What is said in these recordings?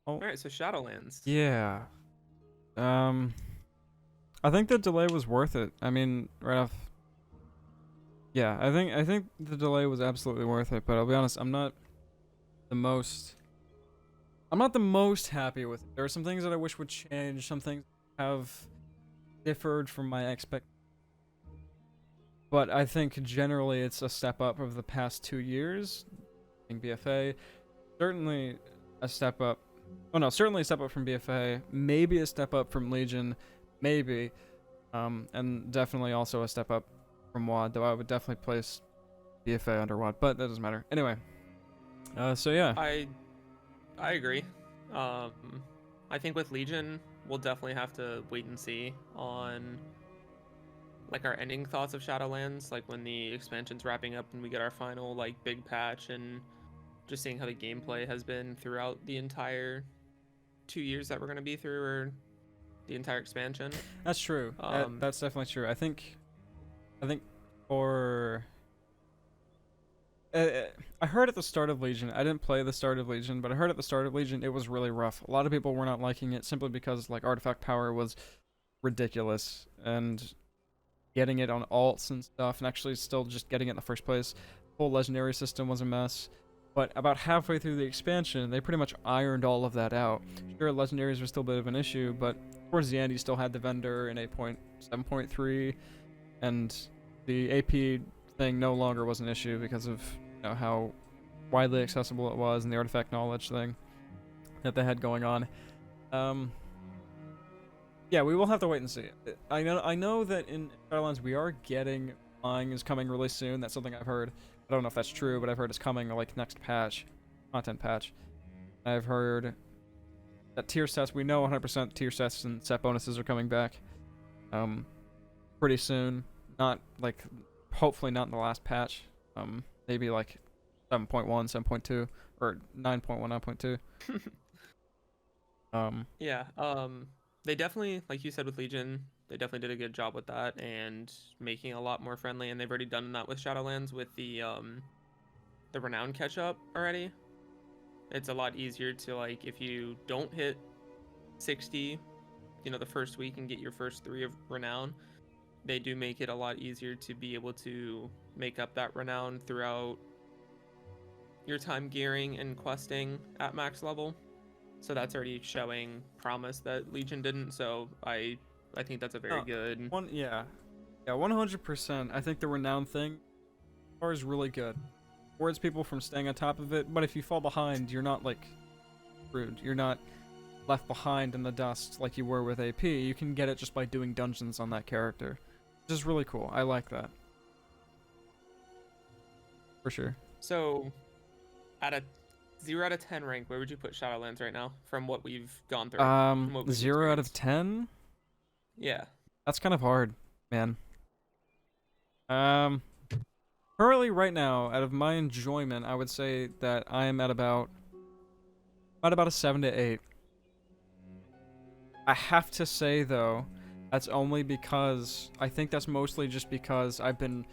Oh, All right, so Shadowlands. yeah. Um, I think the delay was worth it. I mean, right off. Yeah, I think the delay was absolutely worth it. But I'll be honest, the most. I'm not the most happy with it. There are some things that I wish would change. Some things have differed from my expect. But I think generally it's a step up of the past 2 years. In BFA, certainly a step up. Oh no, certainly a step up from BFA. Maybe a step up from Legion. Maybe. And definitely also a step up from WAD, though I would definitely place BFA under WAD, but that doesn't matter. Anyway, so yeah. I I agree. Um, I think with Legion, we'll definitely have to wait and see on like our ending thoughts of Shadowlands, like when the expansion's wrapping up and we get our final like big patch, and just seeing how the gameplay has been throughout the entire 2 years that we're gonna be through, or the entire expansion. That's true. Um, That's definitely true. I think for uh, I heard at the start of Legion. I didn't play the start of Legion, but I heard at the start of Legion it was really rough. A lot of people were not liking it simply because like artifact power was ridiculous and getting it on alts and stuff, and actually still just getting it in the first place. The whole legendary system was a mess. But about halfway through the expansion, they pretty much ironed all of that out. Sure, legendaries were still a bit of an issue, but towards the end, you still had the vendor in 8.7.3, and the AP thing no longer was an issue because of how widely accessible it was and the artifact knowledge thing that they had going on. Um, yeah, we will have to wait and see. I know that in Shadowlands we are getting flying is coming really soon. That's something I've heard. I don't know if that's true, but I've heard it's coming like next patch, content patch. I've heard that tier sets, we know 100% tier sets and set bonuses are coming back um pretty soon. Not like hopefully not in the last patch. Maybe like 7.1, 7.2 or 9.1, 9.2. Um yeah. They definitely, like you said with Legion, they definitely did a good job with that and making it a lot more friendly. And they've already done that with Shadowlands with the renown catch up already. It's a lot easier to, like, if you don't hit 60, the first week and get your first three of renown, they do make it a lot easier to be able to make up that renown throughout your time gearing and questing at max level. So that's already showing promise that Legion didn't. So I think that's a very uh, good. one yeah. Yeah, 100%. I think the renown thing is really good. Wards people from staying on top of it, but if you fall behind, you're not like screwed. You're not left behind in the dust like you were with AP. You can get it just by doing dungeons on that character, which is really cool. I like that for sure. So at a 0 out of 10 rank, where would you put Shadowlands right now from what we've gone through, from what we've 0 out of experienced? 10. Yeah. That's kind of hard, man. Um, Currently right now, out of my enjoyment, I would say that I am at about a 7 to 8. I have to say though, that's only because I think that's mostly just because I'm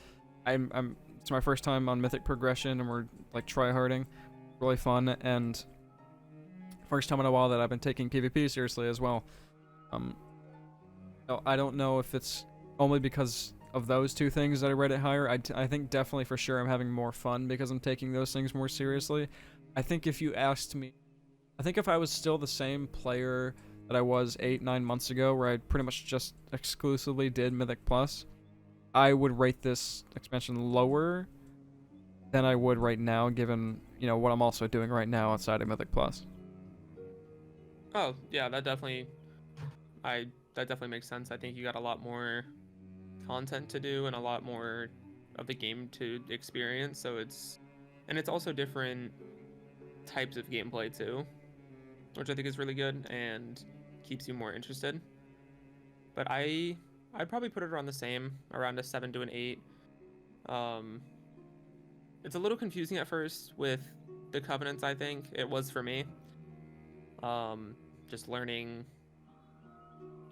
it's my first time on Mythic Progression and we're like tryharding, really fun, and first time in a while that I've been taking PvP seriously as well. Um, so I don't know if it's only because of those two things that I rate it higher. I think definitely for sure I'm having more fun because I'm taking those things more seriously. I think if you asked me, I think if I was still the same player that I was 8, 9 months ago, where I pretty much just exclusively did Mythic Plus, I would rate this expansion lower than I would right now, given what I'm also doing right now outside of Mythic Plus. Oh, yeah, I that definitely makes sense. I think you got a lot more content to do and a lot more of the game to experience, so it's also different types of gameplay too, which I think is really good and keeps you more interested. But I'd probably put it around the same, around a 7 to an 8. Um it's a little confusing at first with the covenants, I think. It was for me. Um just learning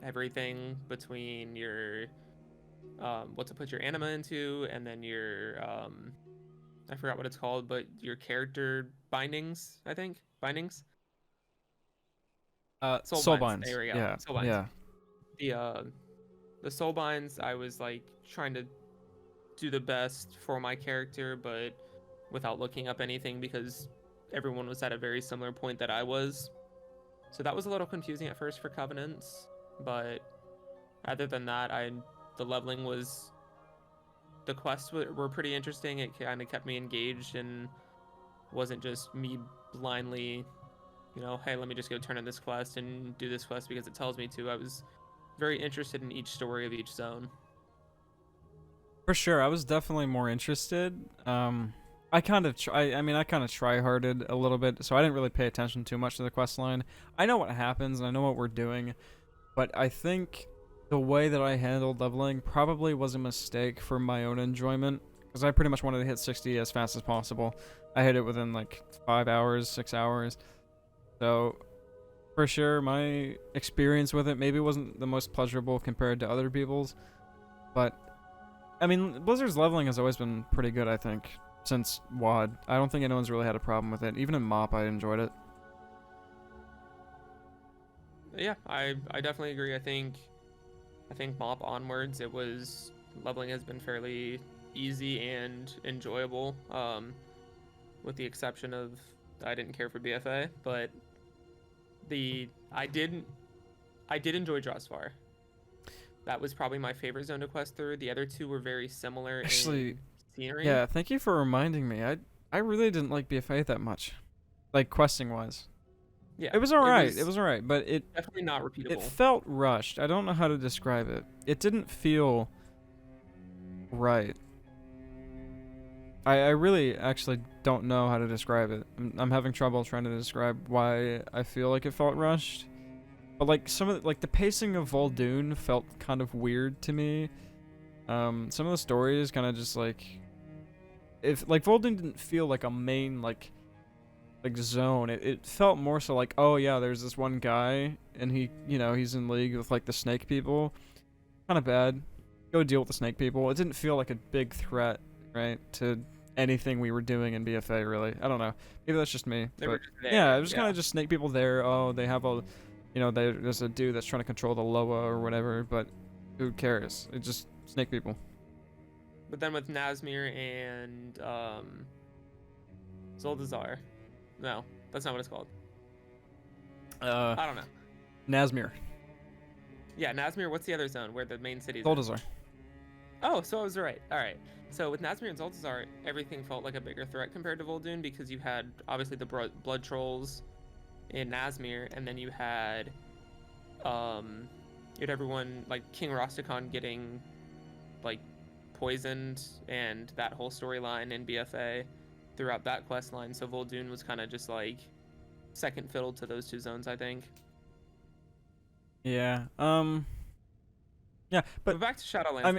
everything between your what to put your anima into, and then your I forgot what it's called, but your character bindings, I think. Bindings. Soulbinds. Soulbinds. There we go. Yeah, Soulbinds. yeah. The Soulbinds, I was like trying to do the best for my character, but without looking up anything because everyone was at a very similar point that I was. So that was a little confusing at first for Covenants, but other than that, the leveling was the quests were pretty interesting. It kind of kept me engaged and wasn't just me blindly, hey, let me just go turn in this quest and do this quest because it tells me to. I was very interested in each story of each zone. For sure, I was definitely more interested. I kind of I kind of try-harded a little bit, so I didn't really pay attention too much to the quest line. I know what happens and I know what we're doing, but I think the way that I handled leveling probably was a mistake for my own enjoyment, because I pretty much wanted to hit 60 as fast as possible. I hit it within like 5 hours, 6 hours. So, for sure, my experience with it maybe wasn't the most pleasurable compared to other people's, but I mean, Blizzard's leveling has always been pretty good, I think, since WoD. I don't think anyone's really had a problem with it. Even in MoP, I enjoyed it. Yeah, I definitely agree. I think MoP onwards, leveling has been fairly easy and enjoyable, with the exception of I didn't care for BFA, but I did enjoy Drosvar. That was probably my favorite zone to quest through. The other two were very similar Actually, in scenery. yeah, thank you for reminding me. I really didn't like BFA that much, like questing wise. Yeah, It was alright. It was alright, but it definitely not repeatable. it felt rushed. I don't know how to describe it. It didn't feel right. I really actually don't know how to describe it. I'm having trouble trying to describe why I feel like it felt rushed. But like the pacing of Vol'dun felt kind of weird to me. Some of the stories kind of just like, if like Vol'dun didn't feel like a main like zone. It felt more so like, oh yeah, there's this one guy and he's in league with like the snake people. Kind of bad. Go deal with the snake people. It didn't feel like a big threat, right, to anything we were doing in BFA really. I don't know. Maybe that's just me. But yeah, it was kind of just snake people there. Oh, they have a there's a dude that's trying to control the Loa or whatever, but who cares? It's just snake people. But then with Nazmir and Zuldazar, no, that's not what it's called. I don't know. Nazmir. Yeah, Nazmir. What's the other zone where the main city is? Zuldazar. Oh, so I was right. All right. So with Nazmir and Zuldazar, everything felt like a bigger threat compared to Vol'dun because you had obviously the blood trolls in Nazmir, and then you had everyone like King Rastakhan getting like poisoned, and that whole storyline in BFA throughout that quest line. So Vol'dun was kind of just like second fiddle to those two zones, I think. Yeah. Yeah, but back to Shadowlands. I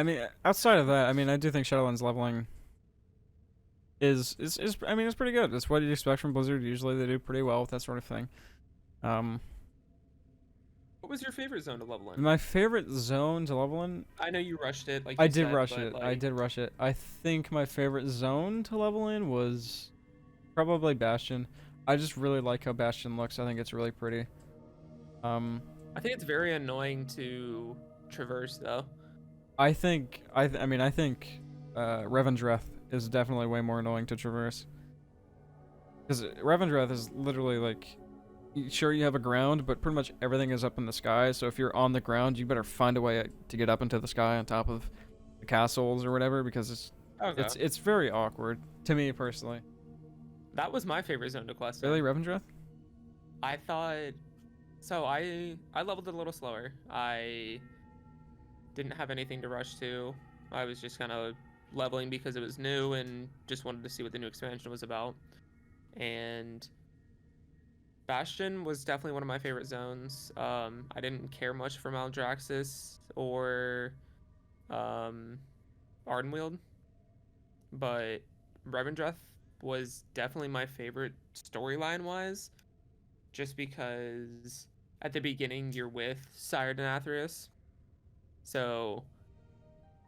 mean, outside of that, I mean, I do think Shadowlands leveling is I mean, it's pretty good. It's what you'd expect from Blizzard. Usually, they do pretty well with that sort of thing. What was your favorite zone to level in? My favorite zone to level in? I know you rushed it. Like I did rush it. I did rush it. I think my favorite zone to level in was probably Bastion. I just really like how Bastion looks. I think it's really pretty. I think it's very annoying to traverse though. I think Revendreth is definitely way more annoying to traverse. Because Revendreth is literally like, sure you have a ground, but pretty much everything is up in the sky. So if you're on the ground, you better find a way to get up into the sky on top of the castles or whatever, because it's very awkward to me personally. That was my favorite zone to quest. Really, Revendreth? I thought so. I leveled it a little slower. I didn't have anything to rush to. I was just kind of leveling because it was new and just wanted to see what the new expansion was about. And Bastion was definitely one of my favorite zones. I didn't care much for Maldraxxus or Ardenweald, but Revendreth was definitely my favorite storyline-wise, just because at the beginning you're with Sire Denathrius, so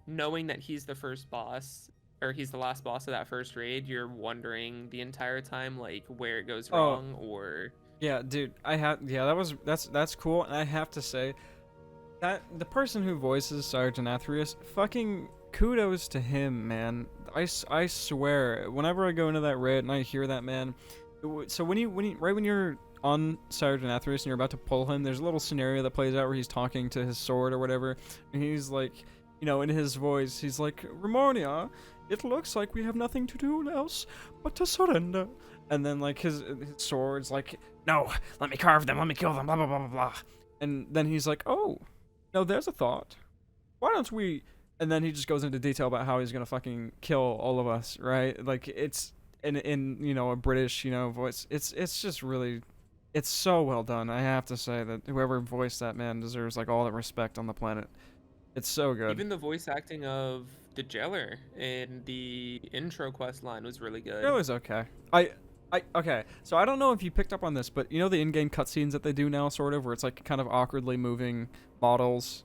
knowing that he's the first boss or he's the last boss of that first raid, you're wondering the entire time like where it goes Oh, wrong or yeah, dude. That's cool, and I have to say that the person who voices Sergeant Athreus, fucking kudos to him, man. I swear, whenever I go into that raid and I hear that man, so when you're on Sergeant Athreus and you're about to pull him, there's a little scenario that plays out where he's talking to his sword or whatever, and he's like, in his voice, he's like, Ramonia, it looks like we have nothing to do else but to surrender. And then like his sword's like, no, let me carve them, let me kill them, blah blah blah blah blah. And then he's like, oh, no, there's a thought. Why don't we? And then he just goes into detail about how he's gonna fucking kill all of us, right? Like it's in a British voice. It's just really, it's so well done. I have to say that whoever voiced that man deserves like all the respect on the planet. It's so good. even the voice acting of the jailer in the intro quest line was really good. It was okay. Okay. So I don't know if you picked up on this, but the in-game cutscenes that they do now, sort of, where it's like kind of awkwardly moving models,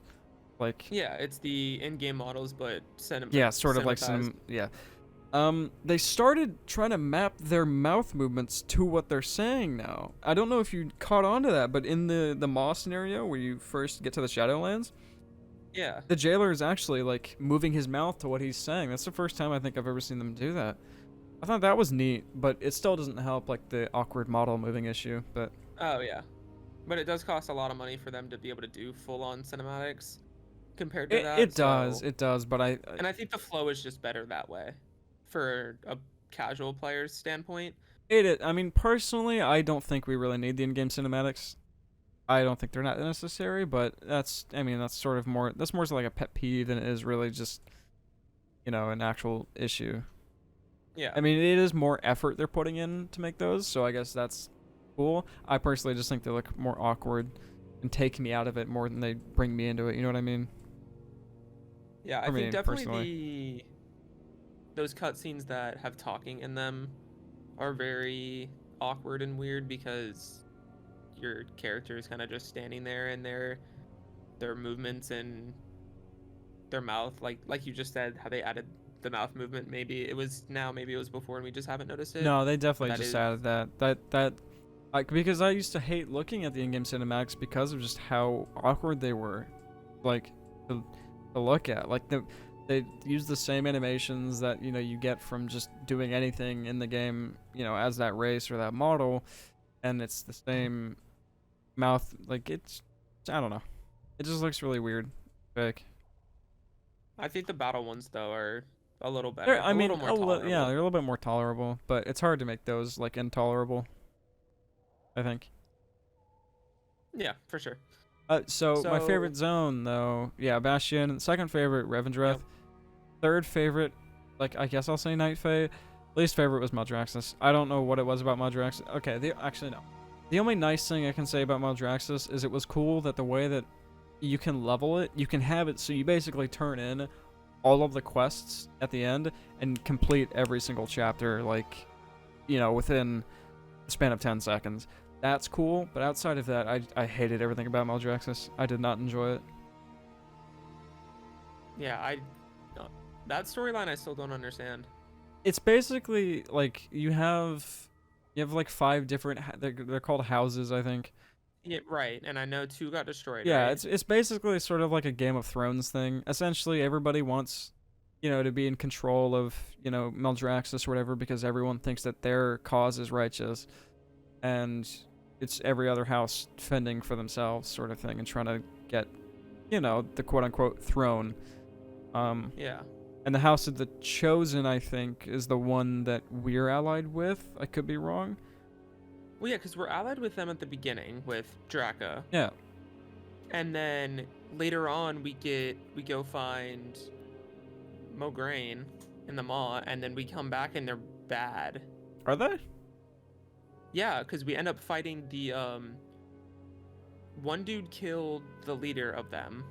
like Yeah, it's the in-game models, but yeah, sort of like cinematized. yeah. They started trying to map their mouth movements to what they're saying now. I don't know if you caught on to that, but in the Maw scenario where you first get to the Shadowlands, Yeah. the jailer is actually like moving his mouth to what he's saying. That's the first time I think I've ever seen them do that. I thought that was neat, but it still doesn't help like the awkward model moving issue. But Oh yeah. But it does cost a lot of money for them to be able to do full-on cinematics compared to that. it does. But And I think the flow is just better that way for a casual player's standpoint. I mean, personally, I don't think we really need the in-game cinematics. I don't think they're not necessary, but I mean, that's sort of more, that's more so like a pet peeve than it is really just, an actual issue. Yeah. I mean, it is more effort they're putting in to make those, so I guess that's cool. I personally just think they look more awkward and take me out of it more than they bring me into it. You know what I mean? Yeah, I For me, think definitely personally. those cutscenes that have talking in them are very awkward and weird because your character is kind of just standing there and their movements and their mouth, like you just said, how they added the mouth movement. Maybe it was now, maybe it was before, and we just haven't noticed it. No, they But definitely that just is, added that. Like, because I used to hate looking at the in-game cinematics because of just how awkward they were, like to look at. Like they use the same animations that you get from just doing anything in the game, as that race or that model, and it's the same mouth. Like I don't know, it just looks really weird, fake. I think the battle ones though are a little better, I a mean, little more yeah, tolerable. they're a little bit more tolerable, but it's hard to make those like intolerable, I think. Yeah, for sure. So my So, favorite zone though, yeah, Bastion. Second favorite, Revendreth. yep. Third favorite, like I guess I'll say Night Fae. Least favorite was Maldraxxus. I don't know what it was about Maldraxxus. Okay, actually no. The only nice thing I can say about Maldraxxus is it was cool that the way that you can level it, you can have it so you basically turn in all of the quests at the end and complete every single chapter, like, within the span of 10 seconds. That's cool, but outside of that, I hated everything about Maldraxxus. I did not enjoy it. Yeah, uh, that storyline I still don't understand. It's basically like you have like 5 different they're called houses, I think. Yeah, right. And I know two got destroyed, Yeah, right? it's basically sort of like a Game of Thrones thing. Essentially, everybody wants, to be in control of, Maldraxxus or whatever because everyone thinks that their cause is righteous, and it's every other house fending for themselves, sort of thing, and trying to get, the quote unquote throne. Yeah. And the House of the Chosen, I think, is the one that we're allied with. I could be wrong. Well, yeah, because we're allied with them at the beginning with Draka, Yeah. and then later on we go find Mograine in the Maw, and then we come back and they're bad. Are they? Yeah, because we end up fighting the one dude killed the leader of them,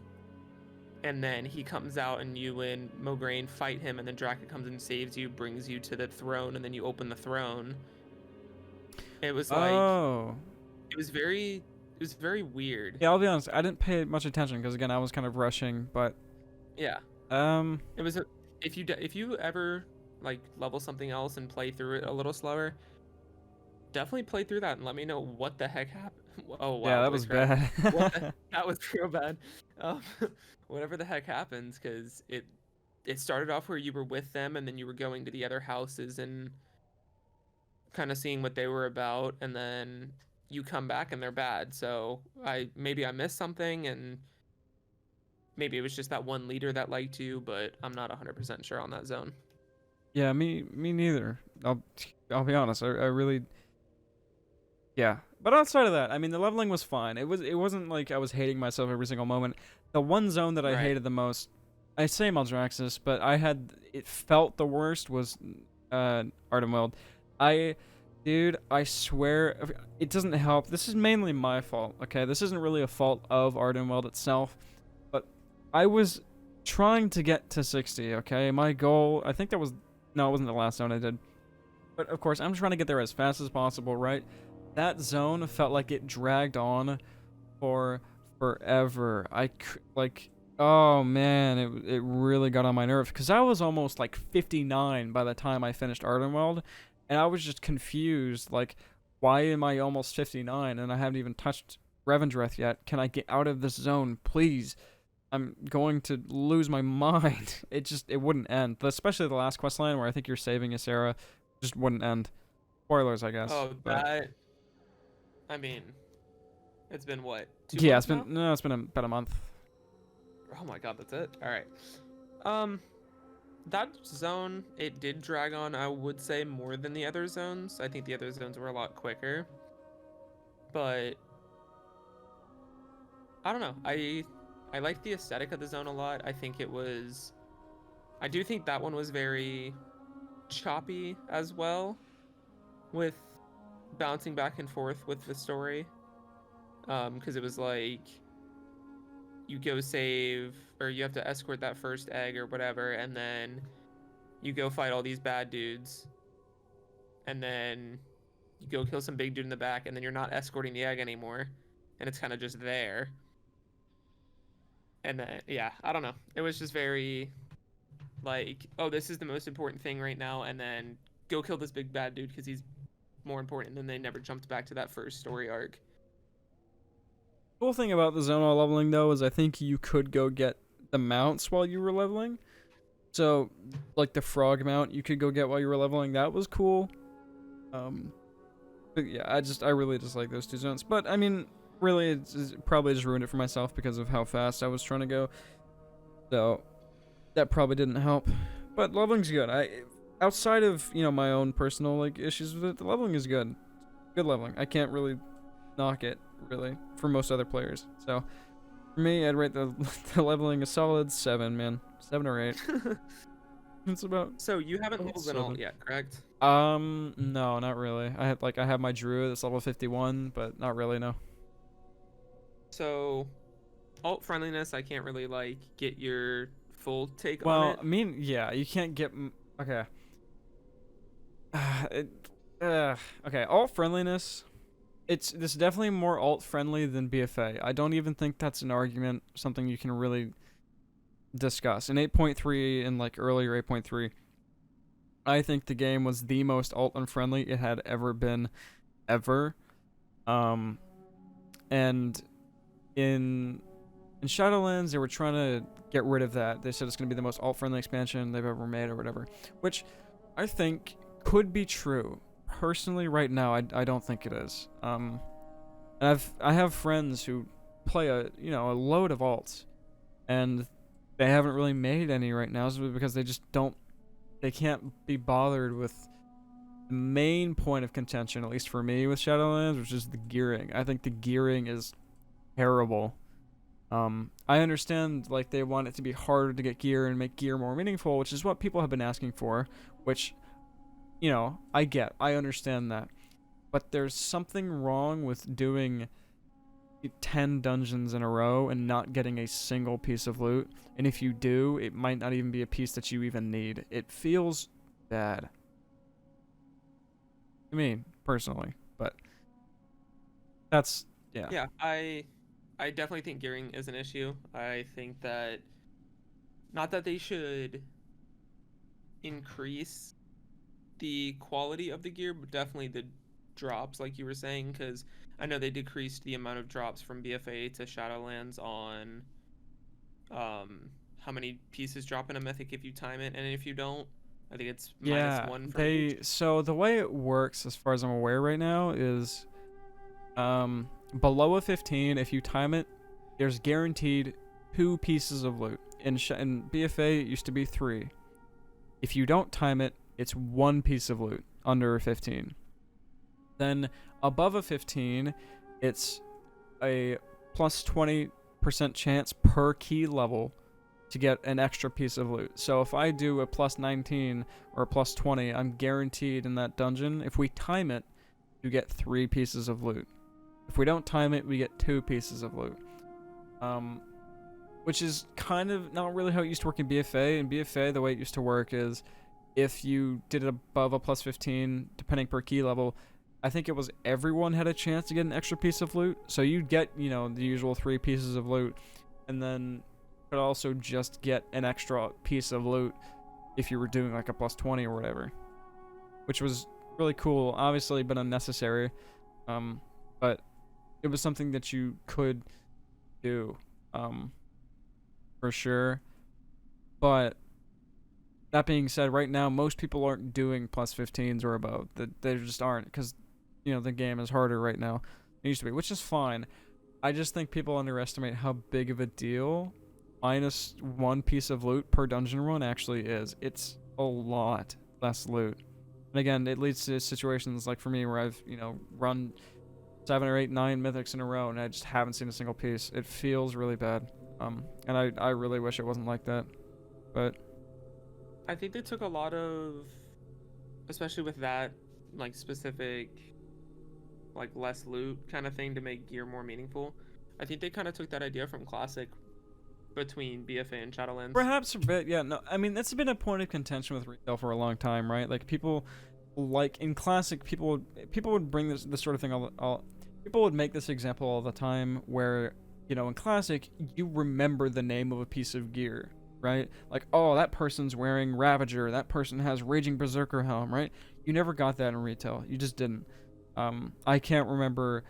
and then he comes out and you and Mograine fight him, and then Draka comes and saves you, brings you to the throne, and then you open the throne. It was like Oh. it was very weird. Yeah, I'll be honest. I didn't pay much attention because again, I was kind of rushing. But Yeah. um, It was if you ever like level something else and play through it a little slower, definitely play through that and let me know what the heck happened. Oh Yeah, wow, that voice was crack. bad. What the that was real bad. Um, whatever the heck happens, because it started off where you were with them and then you were going to the other houses and kind of seeing what they were about, and then you come back and they're bad. So I missed something, and maybe it was just that one leader that liked you, but I'm not 100% sure on that zone. Yeah, me neither. I'll be honest. I really yeah. But outside of that, I mean, the leveling was fine. It wasn't like I was hating myself every single moment. The one zone that I Right. hated the most, I say Maldraxxus, but I had it felt the worst was Ardenweld. I dude, I swear it doesn't help. This is mainly my fault, okay? This isn't really a fault of Ardenweld itself, but I was trying to get to 60, okay? My goal, I think that was no, it wasn't the last zone I did. But of course, I'm trying to get there as fast as possible, right? That zone felt like it dragged on for forever. Like, oh man, it really got on my nerves because I was almost like 59 by the time I finished Ardenweld, and I was just confused. Like, why am I almost 59 and I haven't even touched Revendreth yet? Can I get out of this zone, please? I'm going to lose my mind. It wouldn't end. Especially the last quest line where I think you're saving Ysera just wouldn't end. Spoilers, I guess. Oh, But that. I mean, it's been what, two yeah, months now? it's been about a month. Oh my god, that's it. All right. Um, that zone, it did drag on, I would say, more than the other zones. I think the other zones were a lot quicker. But I don't know. I like the aesthetic of the zone a lot. I do think that one was very choppy as well, with bouncing back and forth with the story. Because it was like you go save, or you have to escort that first egg or whatever, and then you go fight all these bad dudes, and then you go kill some big dude in the back, and then you're not escorting the egg anymore, and it's kind of just there. And then yeah, I don't know. It was just very like, oh, this is the most important thing right now, and then go kill this big bad dude because he's more important. And then they never jumped back to that first story arc. Cool thing about the zonal leveling though is I think you could go get the mounts while you were leveling. So, like the frog mount, you could go get while you were leveling. That was cool. But yeah, I really just like those two zones. But I mean, really, it's probably just ruined it for myself because of how fast I was trying to go. So that probably didn't help. But leveling's good. Outside of my own personal like issues with it, the leveling is good. Good leveling. I can't really knock it really for most other players. So for me, I'd rate the, the leveling a solid 7, man. 7 or 8. It's about So you haven't leveled an 7. alt yet, correct? No, not really. I have my druid that's level 51, but not really, no. So alt friendliness, I can't really like get your full take on Well, it. I mean, yeah, you can't get okay. it, okay, alt friendliness. This is definitely more alt friendly than BFA. I don't even think that's an argument, something you can really discuss. In 8.3 and like earlier 8.3, I think the game was the most alt unfriendly it had ever been, ever. Um, and in Shadowlands, they were trying to get rid of that. They said it's going to be the most alt-friendly expansion they've ever made or whatever, which I think could be true. Personally, right now, I don't think it is. And I have friends who play a load of alts, and they haven't really made any right now because they can't be bothered with the main point of contention, at least for me with Shadowlands, which is the gearing. I think the gearing is terrible. I understand like they want it to be harder to get gear and make gear more meaningful, which is what people have been asking for, which I understand that. But there's something wrong with doing 10 dungeons in a row and not getting a single piece of loot. And if you do, it might not even be a piece that you even need. It feels bad. I mean, personally, but that's yeah. Yeah, I definitely think gearing is an issue. I think that not that they should increase the quality of the gear, but definitely the drops, like you were saying, because I know they decreased the amount of drops from BFA to Shadowlands on how many pieces drop in a mythic if you time it, and if you don't, I think it's Yeah, -1 from each. so the way it works, as far as I'm aware right now, is below a 15, if you time it, there's guaranteed 2 pieces of loot. In BFA, it used to be 3. If you don't time it, it's 1 piece of loot under a 15. Then above a 15, it's a plus 20% chance per key level to get an extra piece of loot. So if I do a plus 19 or a plus 20, I'm guaranteed in that dungeon, if we time it, you get 3 pieces of loot. If we don't time it, we get 2 pieces of loot. Which is kind of not really how it used to work in BFA. In BFA, the way it used to work is if you did it above a plus 15, depending per key level, I think it was everyone had a chance to get an extra piece of loot. So you'd get, the usual 3 pieces of loot, and then you could also just get an extra piece of loot if you were doing like a plus 20 or whatever, which was really cool, obviously, but unnecessary. But it was something that you could do, for sure. But that being said, right now most people aren't doing plus 15s or above. They just aren't, because the game is harder right now than it used to be, which is fine. I just think people underestimate how big of a deal -1 piece of loot per dungeon run actually is. It's a lot less loot. And again, it leads to situations like for me where I've run 7 or 8, 9 mythics in a row and I just haven't seen a single piece. It feels really bad. And I really wish it wasn't like that. But I think they took a lot of, especially with that, like specific, like less loot kind of thing to make gear more meaningful. I think they kind of took that idea from Classic between BFA and Shadowlands. perhaps a bit, yeah. No, I mean, that's been a point of contention with retail for a long time, right? Like people, like in Classic, people would bring this sort of thing people would make this example all the time where, in Classic, you remember the name of a piece of gear, right? Like, oh, that person's wearing Ravager, that person has Raging Berserker Helm, right? You never got that in retail. You just didn't. I can't remember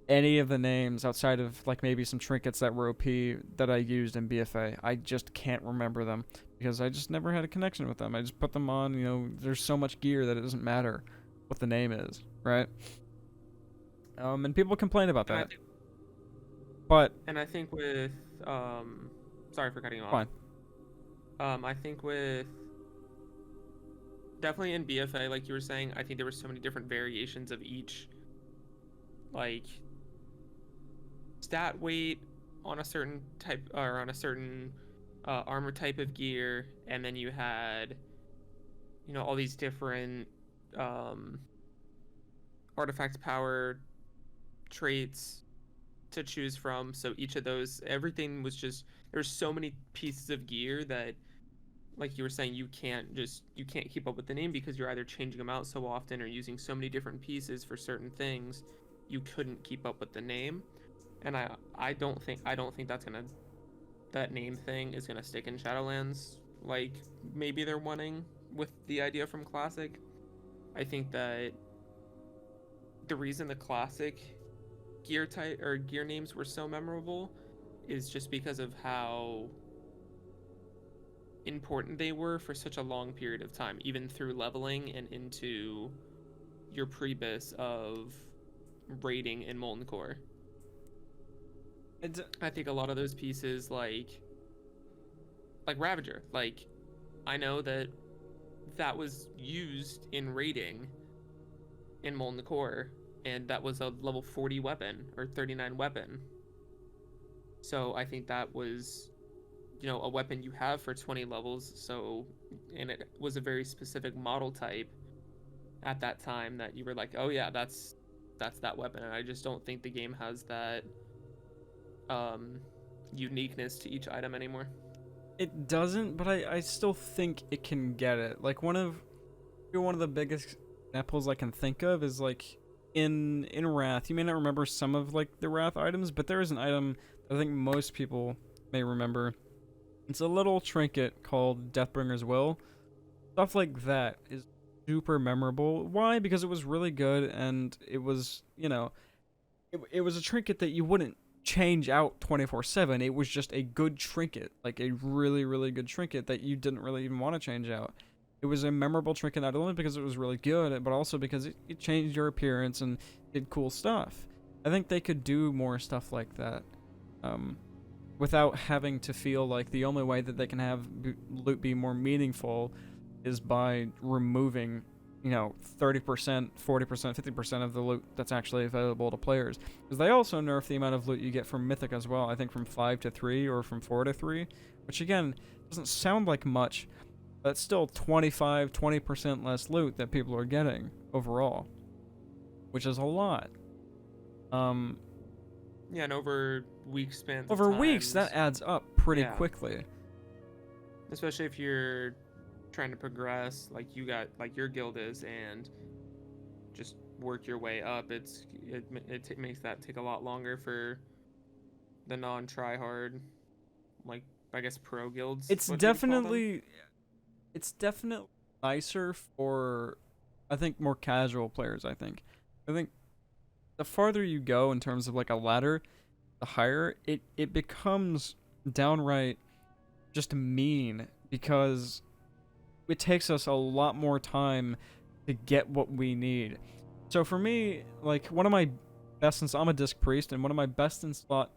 any of the names outside of like maybe some trinkets that were OP that I used in BFA. I just can't remember them because I just never had a connection with them. I just put them on, there's so much gear that it doesn't matter what the name is, right? And people complain about that. And I think with sorry for cutting you off. Fine. I think with definitely in BFA, like you were saying, I think there were so many different variations of each, like stat weight on a certain type or on a certain armor type of gear, and then you had all these different artifact power traits to choose from. So each of those, everything was just, there's so many pieces of gear that, like you were saying, you can't keep up with the name because you're either changing them out so often or using so many different pieces for certain things. You couldn't keep up with the name, and I don't think that name thing is gonna stick in Shadowlands like maybe they're wanting with the idea from Classic. I think that the reason the Classic gear type or gear names were so memorable is just because of how important they were for such a long period of time, even through leveling and into your pre-bis of raiding in Molten Core. I think a lot of those pieces, like Ravager, like I know that was used in raiding in Molten Core, and that was a level 40 weapon or 39 weapon. So I think that was, a weapon you have for 20 levels. So, and it was a very specific model type at that time that you were like, oh yeah, that's that weapon. And I just don't think the game has that uniqueness to each item anymore. It doesn't, but I still think it can get it. Like one of the biggest examples I can think of is like in Wrath. You may not remember some of like the Wrath items, but there is an item that I think most people may remember. It's a little trinket called Deathbringer's Will. Stuff like that is super memorable. Why? Because it was really good, and it was, it was a trinket that you wouldn't change out 24/7. It was just a good trinket, like a really, really good trinket that you didn't really even want to change out. It was a memorable trinket not only because it was really good, but also because it changed your appearance and did cool stuff. I think they could do more stuff like that, um, without having to feel like the only way that they can have loot be more meaningful is by removing, 30%, 40%, 50% of the loot that's actually available to players. Because they also nerf the amount of loot you get from Mythic as well. I think from 5 to 3 or from 4 to 3, which again doesn't sound like much, but it's still 25, 20% less loot that people are getting overall, which is a lot. Yeah, and over week spans of Over weeks, that times. adds up pretty Yeah. quickly. Especially if you're trying to progress like you got like your guild is and just work your way up. It makes that take a lot longer for the non-try hard, like I guess pro guilds. It's What you'd call them? definitely it's definitely nicer for, I think, more casual players. I think the farther you go in terms of like a ladder, the higher it becomes downright just mean, because it takes us a lot more time to get what we need. So for me, like one of my best, since I'm a disc priest, and one of my best in slot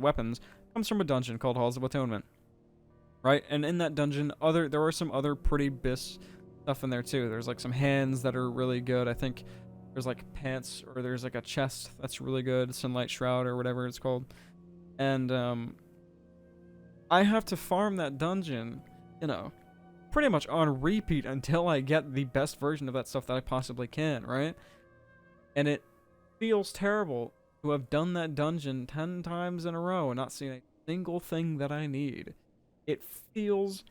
weapons comes from a dungeon called Halls of Atonement, right? And in that dungeon, there are some other pretty bis stuff in there too. There's like some hands that are really good. I think there's like pants, or there's like a chest that's really good, Sunlight Shroud or whatever it's called. And I have to farm that dungeon, pretty much on repeat until I get the best version of that stuff that I possibly can, right? And it feels terrible to have done that dungeon 10 times in a row and not seen a single thing that I need. It feels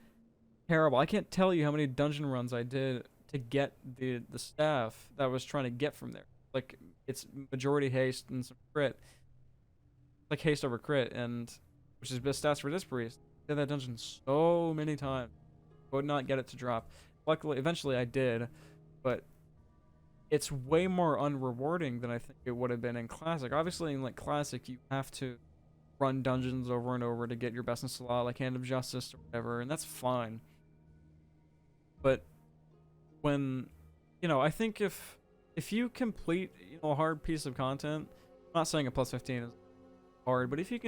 terrible. I can't tell you how many dungeon runs I did to get the staff that I was trying to get from there. Like, it's majority haste and some crit. Like haste over crit, and which is best stats for this priest. Did that dungeon so many times. Would not get it to drop. Luckily, eventually I did, but it's way more unrewarding than I think it would have been in Classic. Obviously, in like Classic, you have to run dungeons over and over to get your best in slot, like Hand of Justice or whatever, and that's fine. But when, I think if you complete, a hard piece of content, I'm not saying a plus 15 is hard, but if you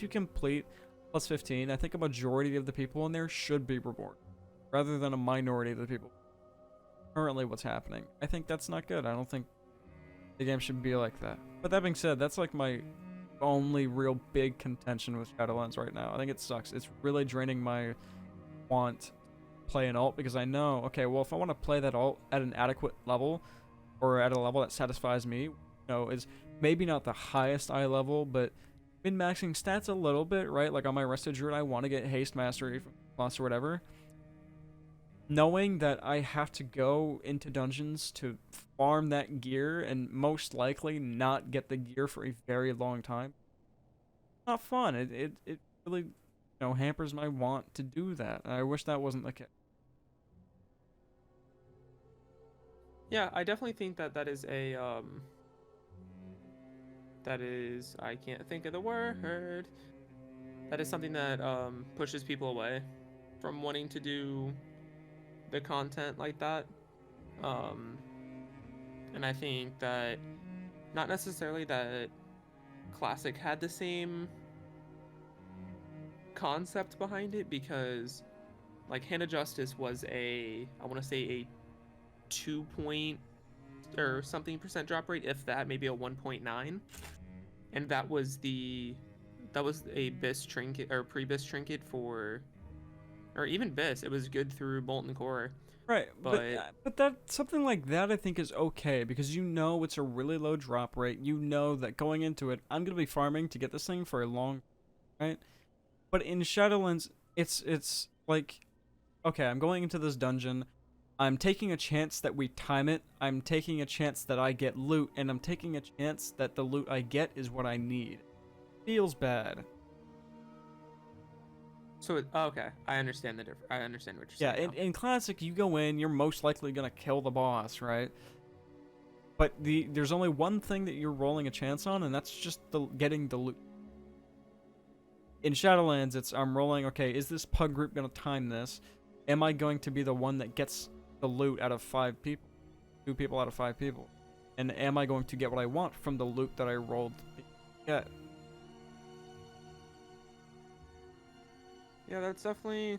complete plus 15, I think a majority of the people in there should be rewarded, rather than a minority of the people. Currently, what's happening, I think that's not good. I don't think the game should be like that. But that being said, that's like my only real big contention with Shadowlands right now. I think it sucks. It's really draining my want to play an alt, because I know, okay, well, if I want to play that alt at an adequate level, or at a level that satisfies me, is maybe not the highest eye level, but min-maxing stats a little bit, right? Like on my Rested Druid, I want to get haste mastery from plus or whatever. Knowing that I have to go into dungeons to farm that gear and most likely not get the gear for a very long time, not fun. It really, hampers my want to do that. I wish that wasn't the case. Yeah, I definitely think that is a that is, I can't think of the word. That is something that pushes people away from wanting to do the content like that. Um, and I think that not necessarily that Classic had the same concept behind it, because like Hand of Justice was I want to say a 2 point or something percent drop rate, if that, maybe a 1.9, and that was a bis trinket or pre-bis trinket for, or even bis. It was good through Molten Core, Right, but but that something like that I think is okay, because it's a really low drop rate. You know that going into it, I'm gonna be farming to get this thing for a long, right? But in Shadowlands, it's like, okay, I'm going into this dungeon. I'm taking a chance that we time it. I'm taking a chance that I get loot, and I'm taking a chance that the loot I get is what I need. Feels bad. So okay, I understand the difference. I understand what you're Yeah, saying now. in Classic, you go in, you're most likely gonna kill the boss, right? But there's only one thing that you're rolling a chance on, and that's just getting the loot. In Shadowlands, it's I'm rolling, okay, is this pug group gonna time this? Am I going to be the one that gets the loot out of 5 people? 2 people out of 5 people? And am I going to get what I want from the loot that I rolled to get? Yeah, that's definitely.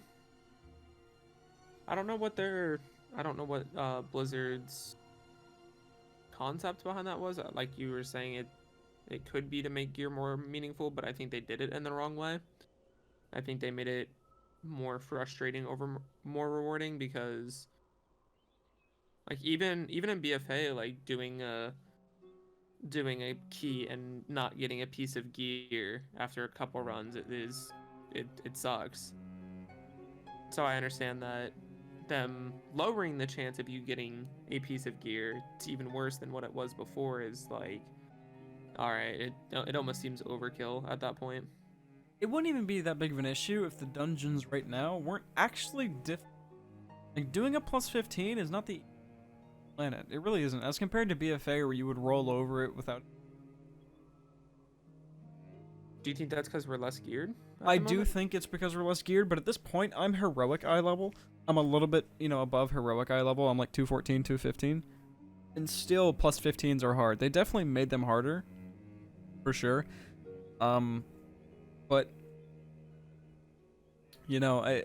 I don't know what their. I don't know what Blizzard's concept behind that was. Like you were saying, it could be to make gear more meaningful, but I think they did it in the wrong way. I think they made it more frustrating over more rewarding because like even in BFA, like doing a key and not getting a piece of gear after a couple runs, it sucks. So I understand that them lowering the chance of you getting a piece of gear to even worse than what it was before is like, all right, it almost seems overkill at that point. It wouldn't even be that big of an issue if the dungeons right now weren't actually like doing a plus 15 is not the planet. It really isn't. As compared to BFA where you would roll over it without. Do you think that's because we're less geared at I the do moment? think it's because we're less geared, but at this point I'm heroic eye level. I'm a little bit, above heroic eye level. I'm like 214, 215. And still plus 15s are hard. They definitely made them harder. For sure. But I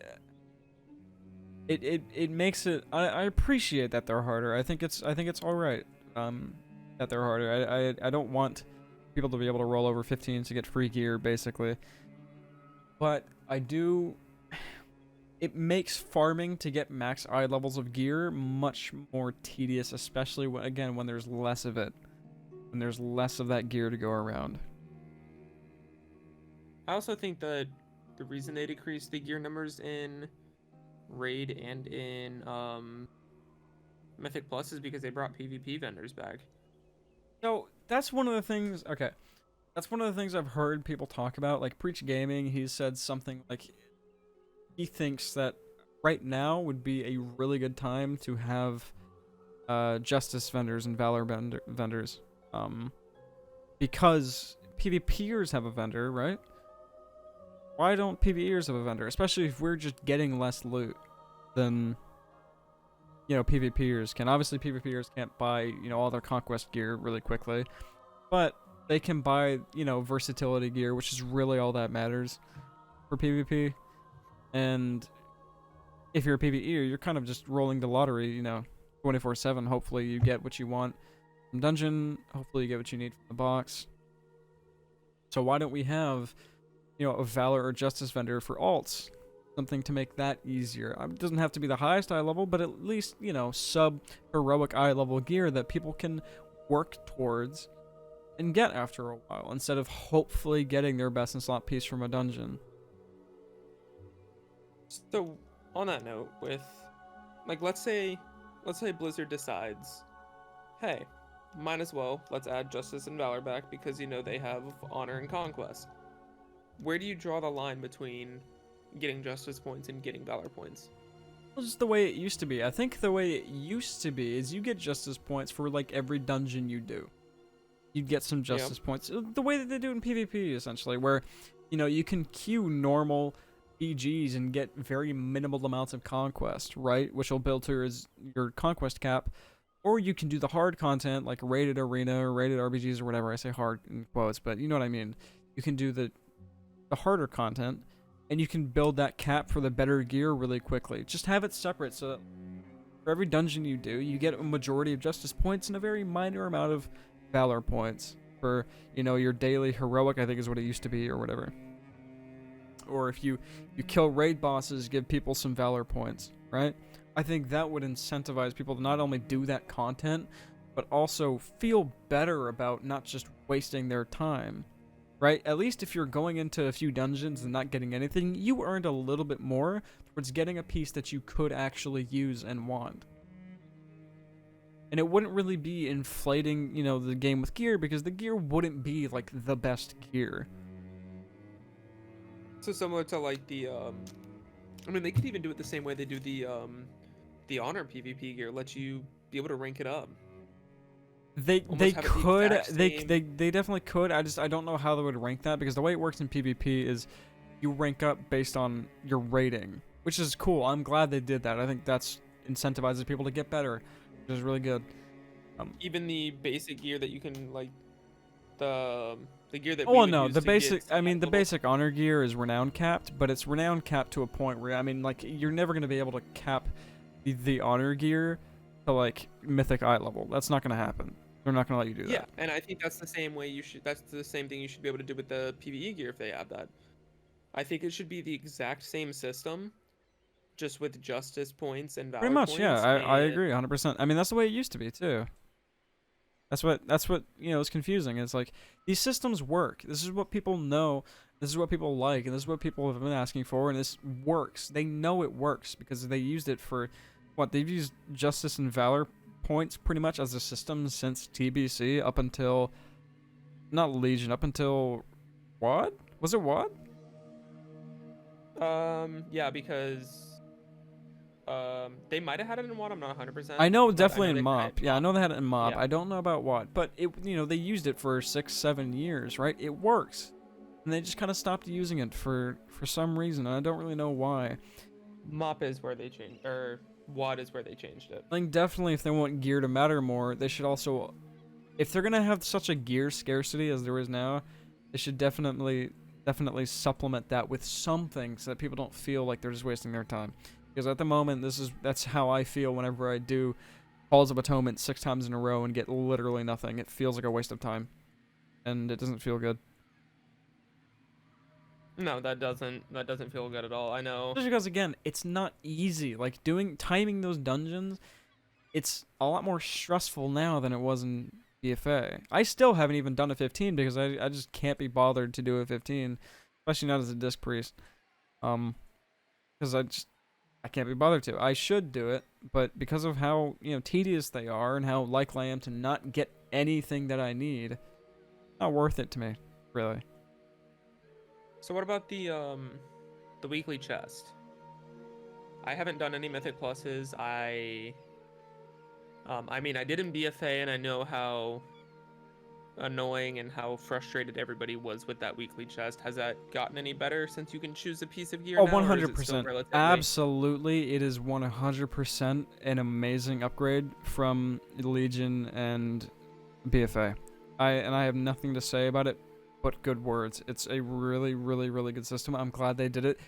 it makes it I appreciate that they're harder. I think it's all right that they're harder. I don't want people to be able to roll over 15s to get free gear basically. But I do it makes farming to get max eye levels of gear much more tedious, especially when there's less of it. When there's less of that gear to go around. I also think that the reason they decreased the gear numbers in Raid and in Mythic Plus is because they brought PvP vendors back. So that's one of the things. Okay, that's one of the things I've heard people talk about. Like Preach Gaming, he said something like he thinks that right now would be a really good time to have Justice vendors and Valor vendors, because PvPers have a vendor, right? Why don't PvEers have a vendor? Especially if we're just getting less loot than PvPers can. Obviously, PvPers can't buy all their conquest gear really quickly, but they can buy versatility gear, which is really all that matters for PvP. And if you're a PvEer, you're kind of just rolling the lottery, 24/7. Hopefully, you get what you want from dungeon. Hopefully, you get what you need from the box. So why don't we have a Valor or Justice vendor for alts? Something to make that easier. It doesn't have to be the highest eye level, but at least, sub heroic eye level gear that people can work towards and get after a while, instead of hopefully getting their best in slot piece from a dungeon. So on that note, with like let's say Blizzard decides, hey, might as well let's add Justice and Valor back because they have Honor and Conquest. Where do you draw the line between getting Justice points and getting Valor points? Well, just the way it used to be. I think the way it used to be is you get Justice points for like every dungeon you do. You'd get some Justice points. The way that they do in PvP, essentially, where you can queue normal BGs and get very minimal amounts of conquest, right? Which will build to your conquest cap. Or you can do the hard content like rated arena or rated RBGs or whatever. I say hard in quotes, but you know what I mean. You can do the harder content, and you can build that cap for the better gear really quickly. Just have it separate so that for every dungeon you do, you get a majority of Justice points and a very minor amount of Valor points for, your daily heroic, I think is what it used to be, or whatever. Or if you kill raid bosses, give people some Valor points, right? I think that would incentivize people to not only do that content, but also feel better about not just wasting their time. Right? At least if you're going into a few dungeons and not getting anything, you earned a little bit more towards getting a piece that you could actually use and want. And it wouldn't really be inflating, the game with gear, because the gear wouldn't be like the best gear. So similar to like the I mean, they could even do it the same way they do the honor PvP gear, let you be able to rank it up. They Almost have it the could exact same. they definitely could. I don't know how they would rank that, because the way it works in PvP is you rank up based on your rating, which is cool. I'm glad they did that. I think that's incentivizes people to get better, which is really good. Even the basic gear that you can like the the gear that Oh we well, would no, use the to get basic. to I that mean, the level. basic honor gear is renown capped, but it's renown capped to a point where, I mean, like, you're never gonna be able to cap the honor gear to like mythic eye level. That's not gonna happen. They're not gonna let you do Yeah, that. and I think that's the same way you should. That's the same thing you should be able to do with the PvE gear if they have that. I think it should be the exact same system, just with justice points and Pretty valor much, yeah. points. I And agree, 100%. I mean, that's the way it used to be too. That's what is confusing. It's like these systems work. This is what people know. This is what people like, and this is what people have been asking for, and this works. They know it works because they used it for what they've used justice and valor points pretty much as a system since TBC up until not Legion, up until what? Was it what? yeah, because they might have had it in WoD. I'm not 100%, I know but I definitely know in they had it Mob. in Yeah, I Mob. know they had it in Mob. Yeah. I don't know about what, but it they used it for 6, 7 years, right? It works. And they just kind of stopped using it for some reason, and I don't really know why. Mop is where they changed, or WoD is where they changed it. I think definitely if they want gear to matter more, they should also, if they're gonna have such a gear scarcity as there is now, they should definitely supplement that with something so that people don't feel like they're just wasting their time. Because at the moment, that's how I feel whenever I do Halls of Atonement 6 times in a row and get literally nothing. It feels like a waste of time, and it doesn't feel good. No, that doesn't feel good at all. I know. Especially because, again, it's not easy. Like timing those dungeons, it's a lot more stressful now than it was in BFA. I still haven't even done a 15 because I just can't be bothered to do a 15, especially not as a disc priest. Because I can't be bothered to. I should do it, but because of how tedious they are and how likely I am to not get anything that I need, not worth it to me, really. So what about the weekly chest? I haven't done any Mythic Pluses. I mean, I did in BFA, and I know how annoying and how frustrated everybody was with that weekly chest. Has that gotten any better since you can choose a piece of gear Oh, now, or is it still 100%. relatively? Absolutely. It is 100% an amazing upgrade from Legion and BFA. I have nothing to say about it but good words. It's a really, really, really good system. I'm glad they did it.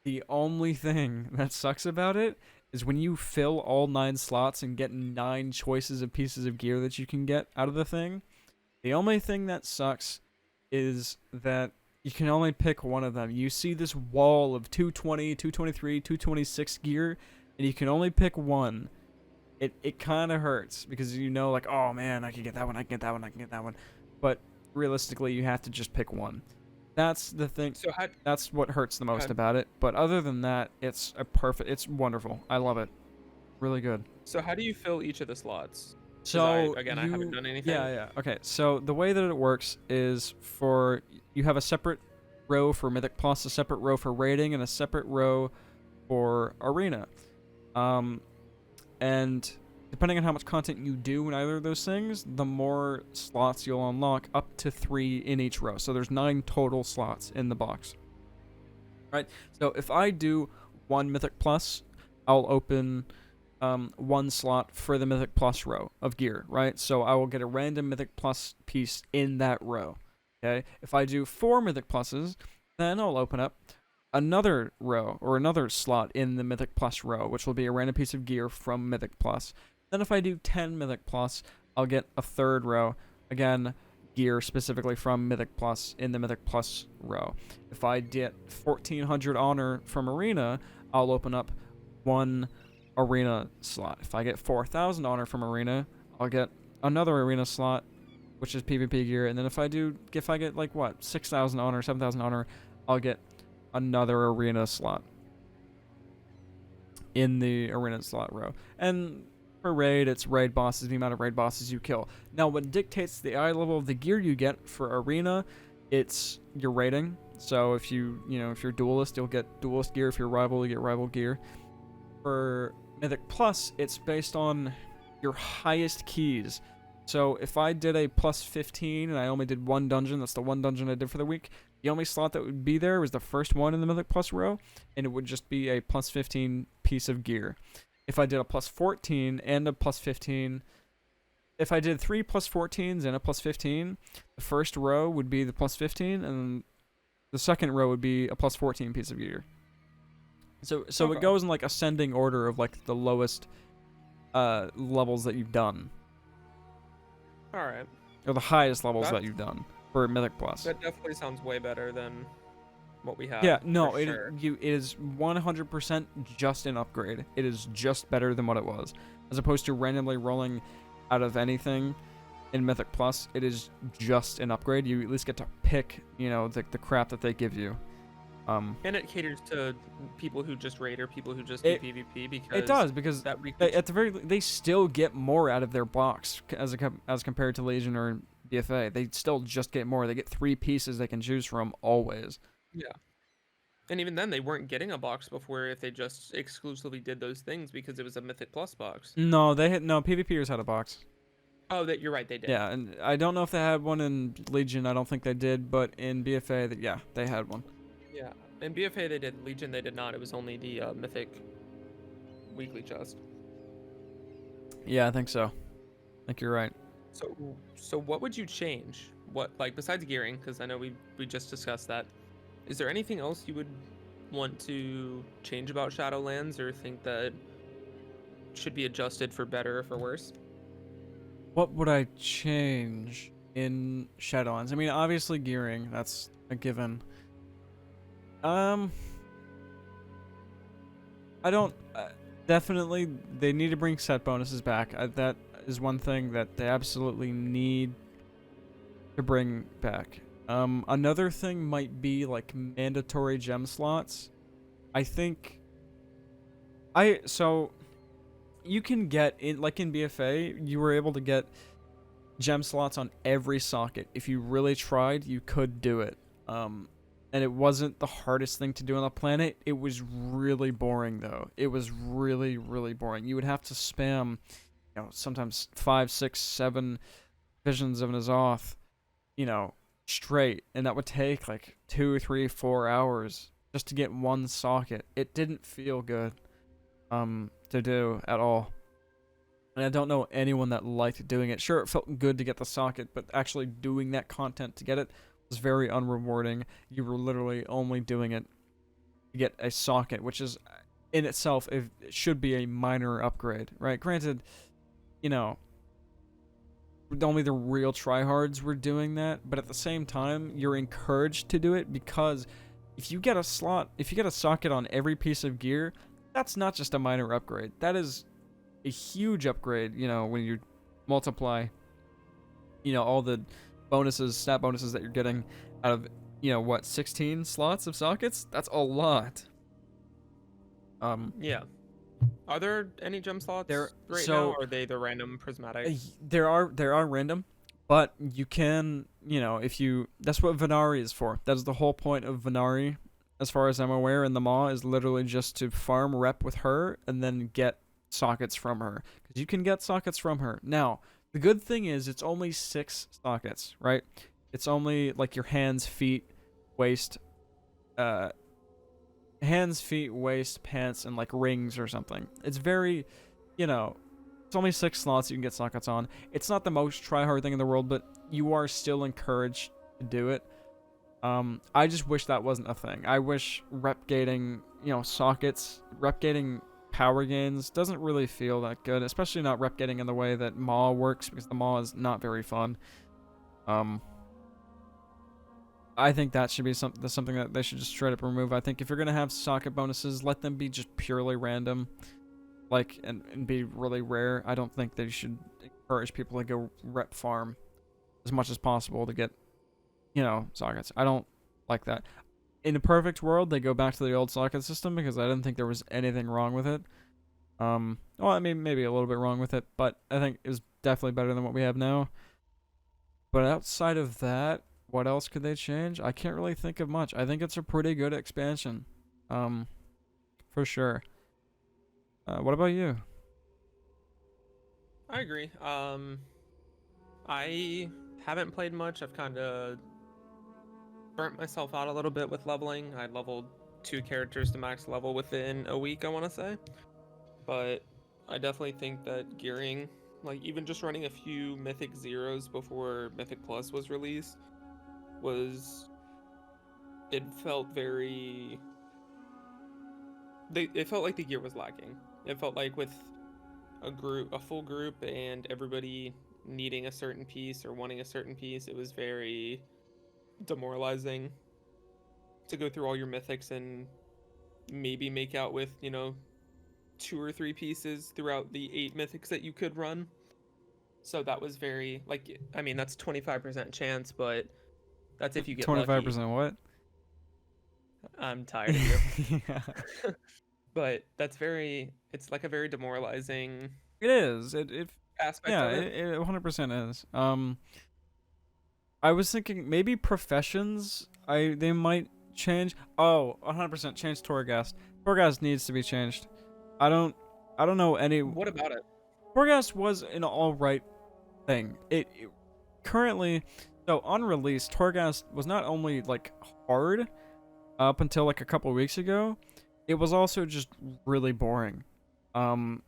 The only thing that sucks about it is when you fill all 9 slots and get 9 choices of pieces of gear that you can get out of the thing. The only thing that sucks is that you can only pick one of them. You see this wall of 220, 223, 226 gear, and you can only pick one. It kind of hurts because like, oh man, I can get that one, I can get that one, I can get that one. But realistically, you have to just pick one. That's the thing. So how, That's what hurts the most how about it. But other than that, it's wonderful. I love it. Really good. so how do you fill each of the slots? Because So I haven't done anything. yeah. Okay. So the way that it works is you have a separate row for Mythic Plus, a separate row for rating, and a separate row for arena. And depending on how much content you do in either of those things, the more slots you'll unlock, up to 3 in each row. So there's 9 total slots in the box. Right. So if I do 1 Mythic Plus, I'll open 1 slot for the Mythic Plus row of gear, right? So I will get a random Mythic Plus piece in that row. Okay. If I do 4 Mythic Pluses, then I'll open up another row or another slot in the Mythic Plus row, which will be a random piece of gear from Mythic Plus. Then if I do 10 Mythic Plus, I'll get a third row, again, gear specifically from Mythic Plus in the Mythic Plus row. If I get 1400 honor from Arena, I'll open up 1 arena slot. If I get 4000 honor from arena, I'll get another arena slot, which is PvP gear. And then if I get like what, 6000 honor, 7000 honor, I'll get another arena slot in the arena slot row. And for raid, it's raid bosses, the amount of raid bosses you kill. Now, what dictates the eye level of the gear you get for arena it's your rating. So if if you're duelist, you'll get duelist gear. If you're rival, you get rival gear. For Mythic Plus, it's based on your highest keys. So if I did a plus 15 and I only did one dungeon, that's the one dungeon I did for the week, the only slot that would be there was the first one in the Mythic Plus row, and it would just be a plus 15 piece of gear. If I did a plus 14 and a plus 15, if I did 3 plus 14s and a plus 15, the first row would be the plus 15, and the second row would be a plus 14 piece of gear. So Okay. it goes in like ascending order of like the lowest levels that you've done, All right. or the highest levels that That's you've done for Mythic Plus. that definitely sounds way better than what we have. Yeah, no, for sure. it is 100% just an upgrade. It is just better than what it was, as opposed to randomly rolling out of anything in Mythic Plus. It is just an upgrade. You at least get to pick, the crap that they give you. And it caters to people who just raid or people who just do PvP because It does, because that they still get more out of their box as compared to Legion or BFA. They still just get more. They get 3 pieces they can choose from always. yeah. And even then, they weren't getting a box before if they just exclusively did those things because it was a Mythic Plus box. No, PvPers had a box. Oh, that you're right, they did. Yeah, and I don't know if they had one in Legion. I don't think they did, but in BFA, they had one. Yeah. In BFA they did. Legion they did not. It was only the Mythic weekly chest. Yeah, I think so. I think you're right. So what would you change? What, like, besides gearing, because I know we just discussed that. Is there anything else you would want to change about Shadowlands or think that should be adjusted for better or for worse? What would I change in Shadowlands? I mean, obviously gearing, that's a given. I don't. Definitely, they need to bring set bonuses back. That is one thing that they absolutely need to bring back. Another thing might be like mandatory gem slots. I think. So you can get in, like in BFA, you were able to get gem slots on every socket. If you really tried, you could do it. And it wasn't the hardest thing to do on the planet. It was really boring, though. It was really, really boring. You would have to spam, sometimes 5, 6, 7 visions of an Azoth, straight. And that would take like 2, 3, 4 hours just to get one socket. It didn't feel good to do at all. And I don't know anyone that liked doing it. Sure, it felt good to get the socket, but actually doing that content to get it was very unrewarding. You were literally only doing it to get a socket, which is in itself, it should be a minor upgrade, right? Granted, only the real tryhards were doing that, but at the same time, you're encouraged to do it because if you get a socket on every piece of gear, that's not just a minor upgrade. That is a huge upgrade, when you multiply, all the stat bonuses that you're getting out of, 16 slots of sockets? That's a lot. Yeah. Are there any gem slots There- right so- now, or are they the random prismatic? There are random, but you can, that's what Venari is for. That's the whole point of Venari, as far as I'm aware, and the Maw is literally just to farm rep with her and then get sockets from her. Because you can get sockets from her. Now, the good thing is it's only 6 sockets, right? It's only like your hands, feet, waist, pants, and like rings or something. It's very, it's only 6 slots you can get sockets on. It's not the most try-hard thing in the world, but you are still encouraged to do it. I just wish that wasn't a thing. I wish rep gating, sockets, rep gating power gains doesn't really feel that good, especially not rep gating in the way that Maw works, because the Maw is not very fun. I think that should be something that they should just straight up remove. I think if you're gonna have socket bonuses, let them be just purely random, like and be really rare. I don't think they should encourage people to go rep farm as much as possible to get, sockets. I don't like that. In a perfect world, they go back to the old socket system because I didn't think there was anything wrong with it. Well, I mean, maybe a little bit wrong with it, but I think it was definitely better than what we have now. But outside of that, what else could they change? I can't really think of much. I think it's a pretty good expansion. Um, for sure. What about you? I agree. I haven't played much. I've kind of burnt myself out a little bit with leveling. I leveled 2 characters to max level within a week, I want to say. But I definitely think that gearing, like even just running a few Mythic Zeros before Mythic Plus was released, was it felt very. It felt like the gear was lacking. It felt like with a full group, and everybody needing a certain piece or wanting a certain piece, it was very demoralizing to go through all your mythics and maybe make out with 2 or 3 pieces throughout the 8 mythics that you could run. So that was very like, I mean, that's 25% chance, but that's if you get lucky. 25% what? I'm tired of you. Yeah. But it's like a very demoralizing It is. It aspect yeah, of it. it 100% is. I was thinking maybe professions. They might change. Oh, 100% change Torghast. Torghast needs to be changed. I don't I don't know any. What about it? Torghast was an all right thing. It currently, so on release, Torghast was not only like hard up until like a couple weeks ago, it was also just really boring. Um,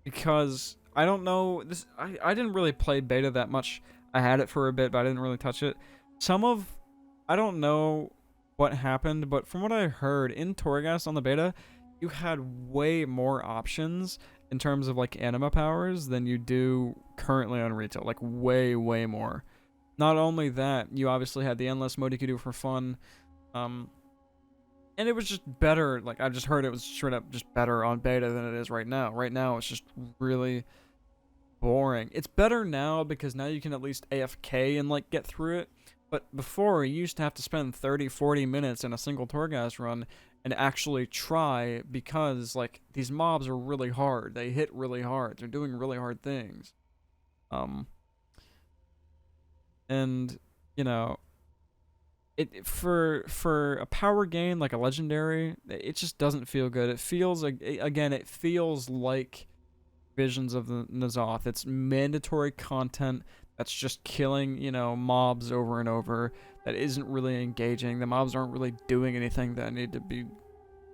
because I don't know this. I didn't really play beta that much. I had it for a bit, but I didn't really touch it. Some of I don't know what happened, but from what I heard in Torghast on the beta, you had way more options in terms of like anima powers than you do currently on retail. Like way more. Not only that, you obviously had the endless mode you could do for fun. Um, and it was just better. Like I just heard it was straight up just better on beta than it is right now. Right now it's just really boring. It's better now because now you can at least AFK and like get through it. But before you used to have to spend 30, 40 minutes in a single Torghast run and actually try because like these mobs are really hard. They hit really hard. They're doing really hard things. Um and you know, for a power gain like a legendary, it just doesn't feel good. It feels like again, it feels like Visions of the N'Zoth. It's mandatory content that's just killing, mobs over and over. That isn't really engaging. The mobs aren't really doing anything that I need to be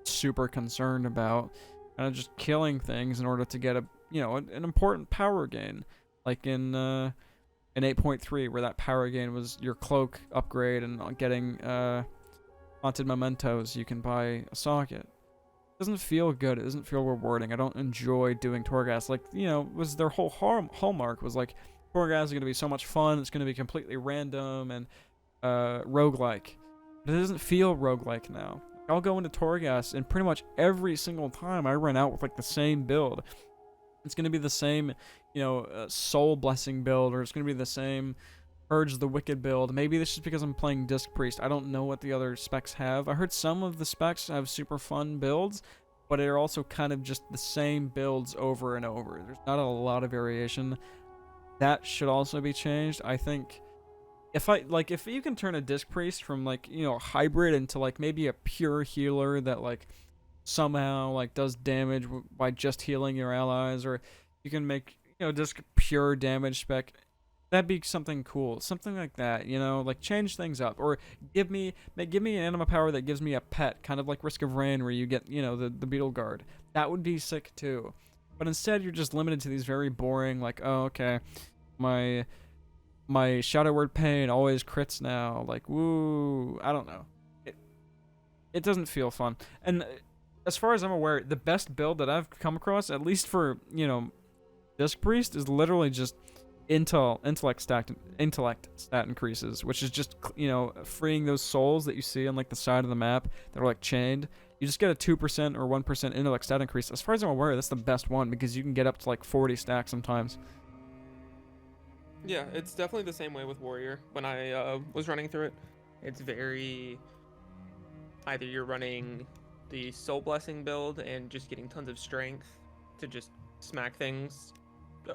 super concerned about. And just killing things in order to get an important power gain, like in 8.3, where that power gain was your cloak upgrade and getting haunted mementos. You can buy a socket. Doesn't feel good. It doesn't feel rewarding. I don't enjoy doing Torghast. Like, was their whole hallmark was like, Torghast is going to be so much fun. It's going to be completely random and roguelike. But it doesn't feel roguelike now. I'll go into Torghast and pretty much every single time I run out with like the same build. It's going to be the same, soul blessing build, or it's going to be the same Purge the Wicked build. Maybe this is because I'm playing Disc Priest. I don't know what the other specs have. I heard some of the specs have super fun builds, but they're also kind of just the same builds over and over. There's not a lot of variation. That should also be changed. I think if you can turn a Disc Priest from like, hybrid into like maybe a pure healer that like somehow like does damage by just healing your allies, or you can make, just pure damage spec. That'd be something cool, something like that, like change things up, or give me an anima power that gives me a pet, kind of like Risk of Rain, where you get, the Beetle Guard. That would be sick too. But instead, you're just limited to these very boring, like, oh, okay, my Shadow Word Pain always crits now, like, woo, I don't know. It doesn't feel fun. And as far as I'm aware, the best build that I've come across, at least for, Disc Priest, is literally just intellect stat increases, which is just freeing those souls that you see on like the side of the map that are like chained. You just get a 2% or 1% intellect stat increase. As far as I'm aware, that's the best one because you can get up to like 40 stacks sometimes. Yeah, it's definitely the same way with Warrior. When I was running through it, it's very either you're running the Soul Blessing build and just getting tons of strength to just smack things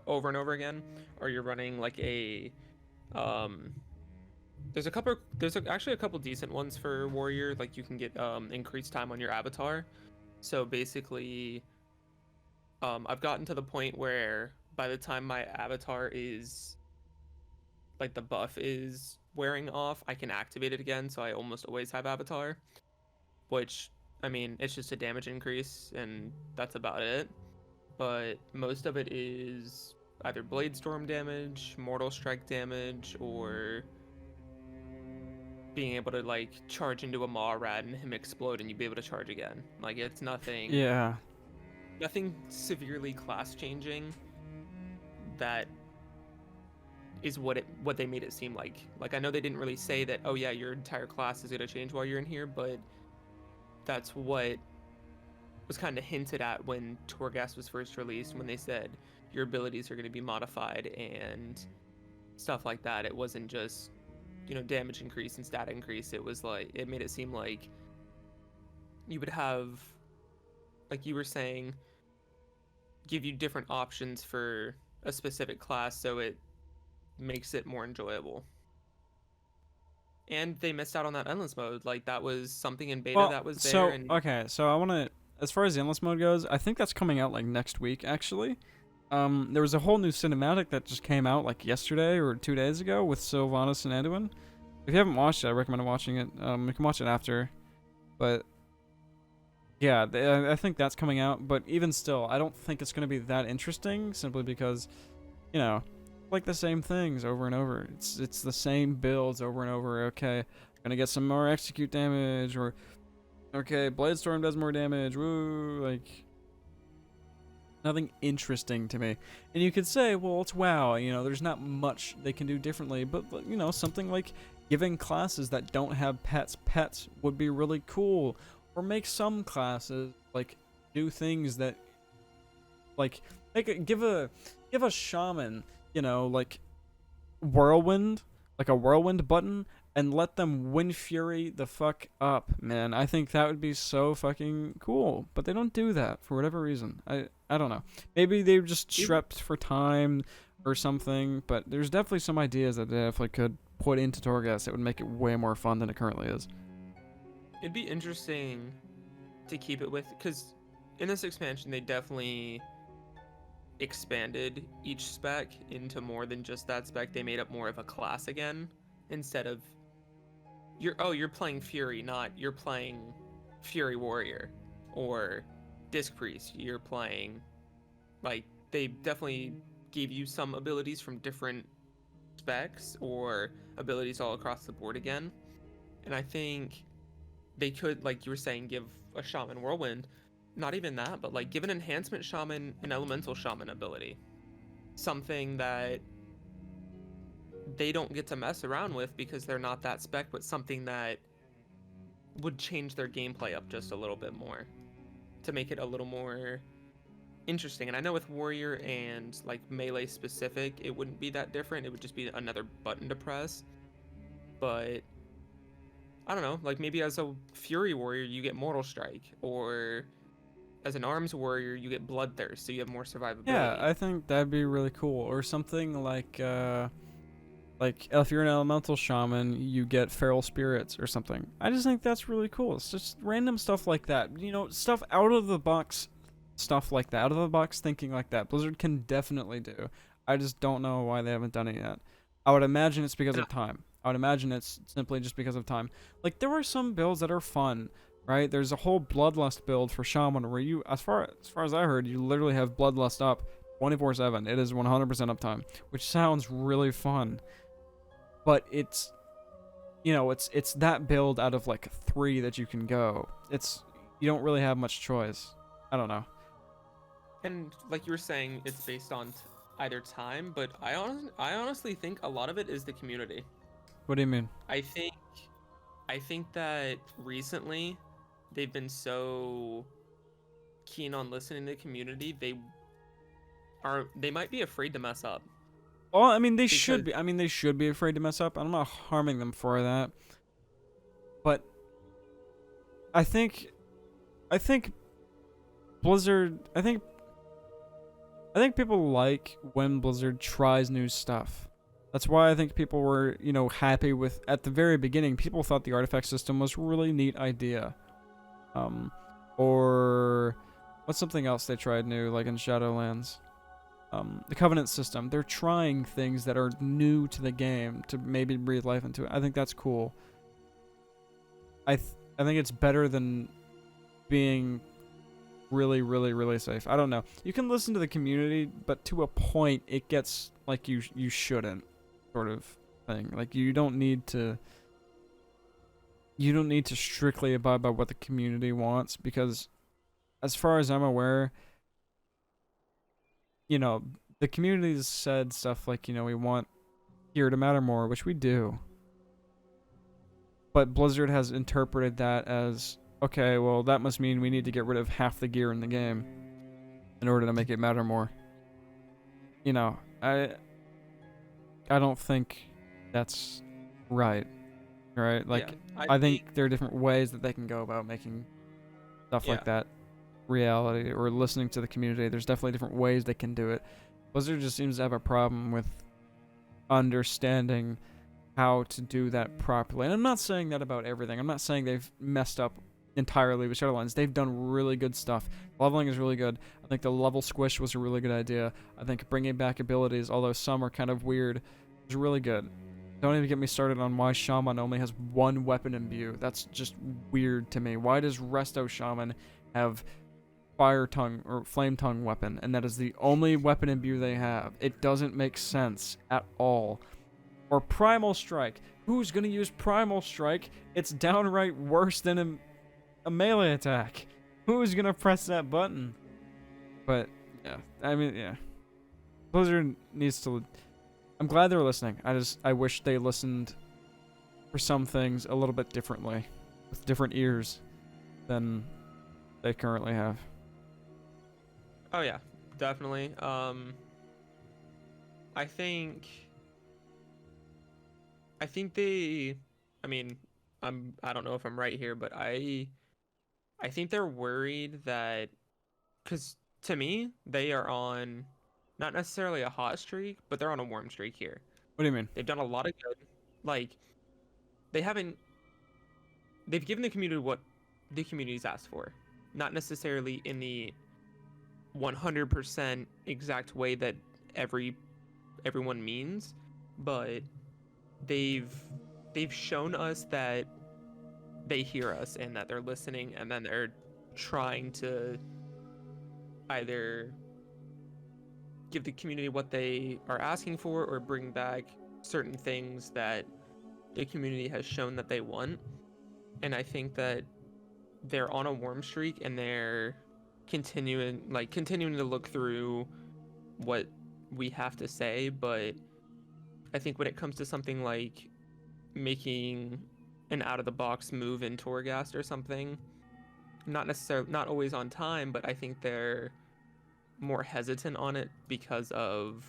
over and over again, or you're running like a Actually a couple decent ones for warrior. Like you can get increased time on your avatar. So basically, I've gotten to the point where by the time my avatar is like the buff is wearing off, I can activate it again. So I almost always have avatar, which I mean it's just a damage increase and that's about it. But most of it is either blade storm damage, mortal strike damage, or being able to like charge into a maw rat and him explode and you be able to charge again. Like it's Yeah. nothing severely class changing that is what they made it seem like. Like I know they didn't really say that, oh yeah, your entire class is gonna change while you're in here, but that's what was kind of hinted at when Torghast was first released, when they said your abilities are gonna be modified and stuff like that. It wasn't just, you know, damage increase and stat increase. It was like it made it seem like you would have, like you were saying, give you different options for a specific class, so it makes it more enjoyable. And they missed out on that endless mode. Like that was something in beta Well, that was there, so and okay, so I want to, as far as the endless mode goes, I think that's coming out like next week actually. There was a whole new cinematic that just came out like yesterday or 2 days ago with Sylvanas and Anduin. If you haven't watched it, I recommend watching it. You can watch it after, but yeah, I think that's coming out. But even still, I don't think it's gonna be that interesting simply because, you know, like the same things over and over. It's the same builds over and over. Okay, gonna get some more execute damage, or okay, Blade Storm does more damage. Woo, like nothing interesting to me. And you could say, well, it's WoW. You know, there's not much they can do differently. But you know, something like giving classes that don't have pets would be really cool. Or make some classes like do things that like give a shaman, you know, like whirlwind, like a whirlwind button, and let them wind fury the fuck up, man. I think that would be so fucking cool. But they don't do that for whatever reason. I don't know. Maybe they're just strapped for time or something, but there's definitely some ideas that they definitely could put into Torghast that would make it way more fun than it currently is. it'd be interesting to keep it with, because in this expansion they definitely expanded each spec into more than just that spec. They made up more of a class again, instead of you're playing Fury, not you're playing Fury Warrior or Disc Priest. You're playing, like, they definitely gave you some abilities from different specs or abilities all across the board again. And I think they could, like you were saying, give a Shaman Whirlwind, not even that, but like give an Enhancement Shaman an Elemental Shaman ability. Something that they don't get to mess around with because they're not that spec, but something that would change their gameplay up just a little bit more to make it a little more interesting. And I know with Warrior and like melee specific, it wouldn't be that different. It would just be another button to press. But I don't know, like maybe as a Fury Warrior, you get Mortal Strike, or as an Arms Warrior, you get Bloodthirst, so you have more Yeah, survivability. I think that'd be really cool. Or something like if you're an elemental shaman, you get feral spirits or something. I just think that's really cool. It's just random stuff like that. You know, stuff out of the box, stuff like that. Out of the box thinking like that. Blizzard can definitely do. I just don't know why they haven't done it yet. I would imagine it's because And of time. I would imagine it's simply just because of time. Like there are some builds that are fun, right? There's a whole bloodlust build for shaman where you, as far as I heard, you literally have bloodlust up 24/7. It is 100% uptime, which sounds really fun. But it's, you know, it's that build out of like 3 that you can go. It's, you don't really have much choice. I don't know. and like you were saying, it's based on either time, but I honestly think a lot of it is the community. What do you mean? I think I think that recently they've been so keen on listening to the community, they might be afraid to mess up Well, I mean, they because should be. I mean, they should be afraid to mess up. I'm not harming them for that. But I think, I think Blizzard. I think people like when Blizzard tries new stuff. That's why I think people were, happy with at the very beginning. People thought the artifact system was a really neat idea. Um, or what's something else they tried new, like in Shadowlands? The Covenant system. They're trying things that are new to the game to maybe breathe life into it. I think that's cool. I think it's better than being really, really, really safe. I don't know. You can listen to the community, but to a point, it gets like you shouldn't, sort of thing. Like you don't need to strictly abide by what the community wants, because as far as I'm aware, the community's said stuff like, we want gear to matter more, which we do. But Blizzard has interpreted that as, okay, well, that must mean we need to get rid of half the gear in the game in order to make it matter more. I don't think that's right. Right? Like, Yeah, I think there are different ways that they can go about making stuff yeah, like that reality, or listening to the community. There's definitely different ways they can do it. Blizzard just seems to have a problem with understanding how to do that properly. And I'm not saying that about everything. I'm not saying they've messed up entirely with Shadowlands. They've done really good stuff. Leveling is really good. I think the level squish was a really good idea. I think bringing back abilities, although some are kind of weird, is really good. Don't even get me started on why Shaman only has one weapon imbue. That's just weird to me. Why does Resto Shaman have Fire Tongue or Flame Tongue weapon, and that is the only weapon imbue they have? It doesn't make sense at all. Or Primal Strike. Who's gonna use Primal Strike? It's downright worse than a melee attack. Who's gonna press that button? But yeah, I mean, yeah. Blizzard needs to. I'm glad they're listening. I wish they listened for some things a little bit differently, with different ears than they currently have. oh yeah, definitely. I think I think they, I mean, I don't know if I'm right here, but I think they're worried that, because to me they are on not necessarily a hot streak, but they're on a warm streak here. What do you mean? They've done a lot of good. Like they haven't they've given the community what the community's asked for, not necessarily in the 100% exact way that everyone means, but they've they've shown us that they hear us and that they're listening, and then they're trying to either give the community what they are asking for or bring back certain things that the community has shown that they want. And I think that they're on a warm streak, and they're continuing to look through what we have to say. But I think when it comes to something like making an out of the box move in Torghast or something, not always on time, but I think they're more hesitant on it because of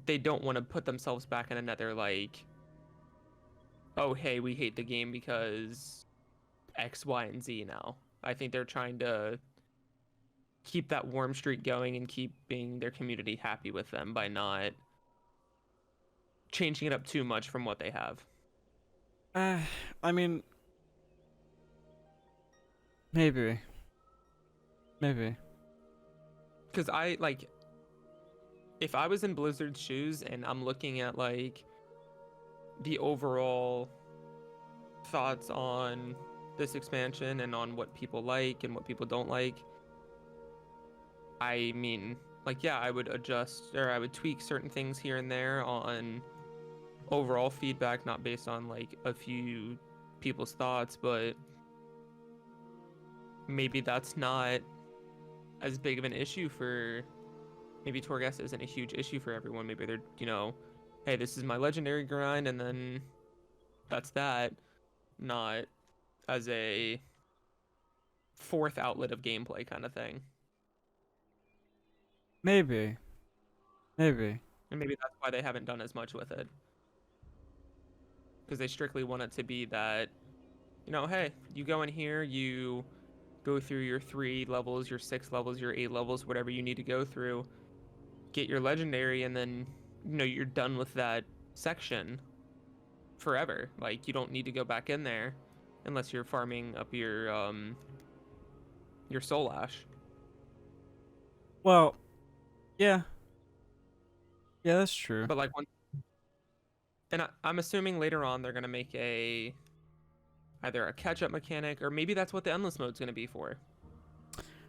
they don't want to put themselves back in another, like, oh hey, we hate the game because X, Y, and Z now. I think they're trying to keep that warm streak going and keeping their community happy with them by not changing it up too much from what they have. I mean, maybe. Maybe. Because I, like, if I was in Blizzard's shoes and I'm looking at, like, the overall thoughts on this expansion and on what people like and what people don't like, I mean, like, yeah, I would adjust or I would tweak certain things here and there on overall feedback, not based on, like, a few people's thoughts, but maybe that's not as big of an issue for, maybe Torghast isn't a huge issue for everyone. Maybe they're, hey, this is my legendary grind, and then that's that, not as a fourth outlet of gameplay kind of thing. Maybe. Maybe. And maybe that's why they haven't done as much with it. Because they strictly want it to be that, hey, you go in here, you go through your 3 levels, your 6 levels, your 8 levels, whatever you need to go through, get your legendary, and then you're done with that section forever. Like, you don't need to go back in there unless you're farming up your soul ash. Well, yeah, yeah, that's true. But like, and I'm assuming later on they're gonna make either a catch up mechanic, or maybe that's what the endless mode's gonna be for.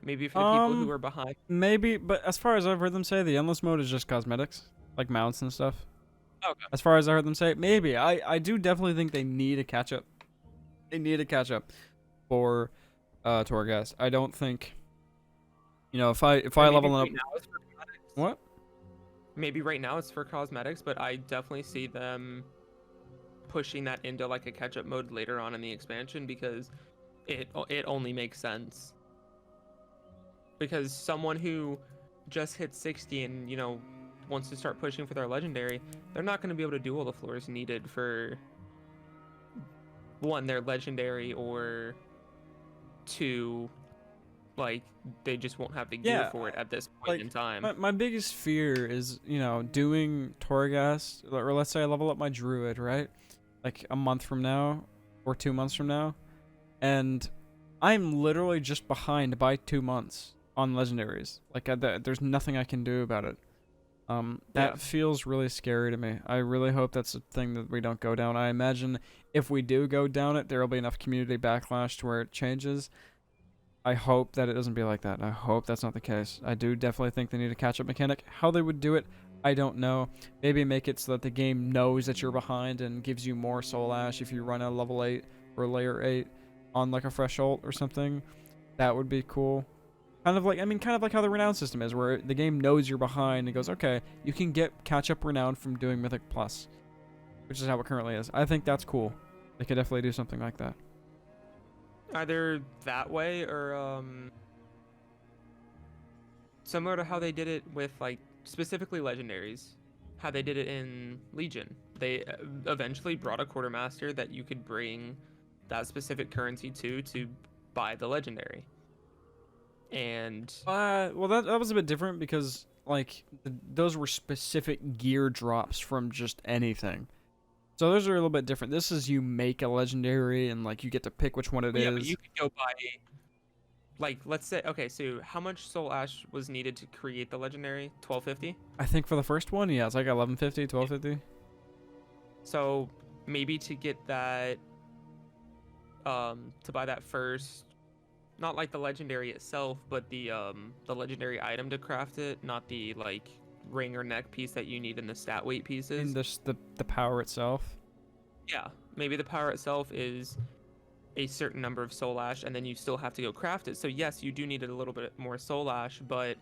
Maybe for the people who are behind. Maybe, but as far as I've heard them say, the endless mode is just cosmetics, like mounts and stuff. Okay. As far as I heard them say, maybe. I do definitely think they need a catch up. They need a catch up for Torghast. I don't think, if I level up. Right now it's for cosmetics. What? Maybe right now it's for cosmetics, but I definitely see them pushing that into like a catch up mode later on in the expansion, because it only makes sense. Because someone who just hit 60 and wants to start pushing for their legendary, they're not going to be able to do all the floors needed for one, their legendary, or two, like they just won't have the gear for it at this point in time. My biggest fear is doing Torghast, or let's say I level up my druid, right, like a month from now or 2 months from now, and I'm literally just behind by 2 months on legendaries. Like there's nothing I can do about it. That feels really scary to me. I really hope that's a thing that we don't go down. I imagine if we do go down it, there will be enough community backlash to where it changes. I hope that it doesn't be like that. I hope that's not the case. I do definitely think they need a catch-up mechanic. How they would do it, I don't know. Maybe make it so that the game knows that you're behind and gives you more soul ash if you run a level 8 or layer 8 on like a fresh ult or something. That would be cool. Kind of like how the renown system is, where the game knows you're behind and goes, okay, you can get catch-up renown from doing Mythic Plus, which is how it currently is. I think that's cool. They could definitely do something like that. Either that way, or similar to how they did it with like specifically legendaries, how they did it in Legion. They eventually brought a quartermaster that you could bring that specific currency to buy the legendary. And well, that was a bit different, because like those were specific gear drops from just anything. So those are a little bit different. This is you make a legendary and like you get to pick which one it is. Yeah, but you could go buy, like, let's say, okay, so how much soul ash was needed to create the legendary? 1250? I think for the first one, yeah, it's like 1150, 1250. So maybe to get that, to buy that first, not like the legendary itself, but the legendary item to craft it, not the like ring or neck piece that you need in the stat weight pieces. And the power itself. Yeah, maybe the power itself is a certain number of soul ash, and then you still have to go craft it. So yes, you do need a little bit more soul ash, but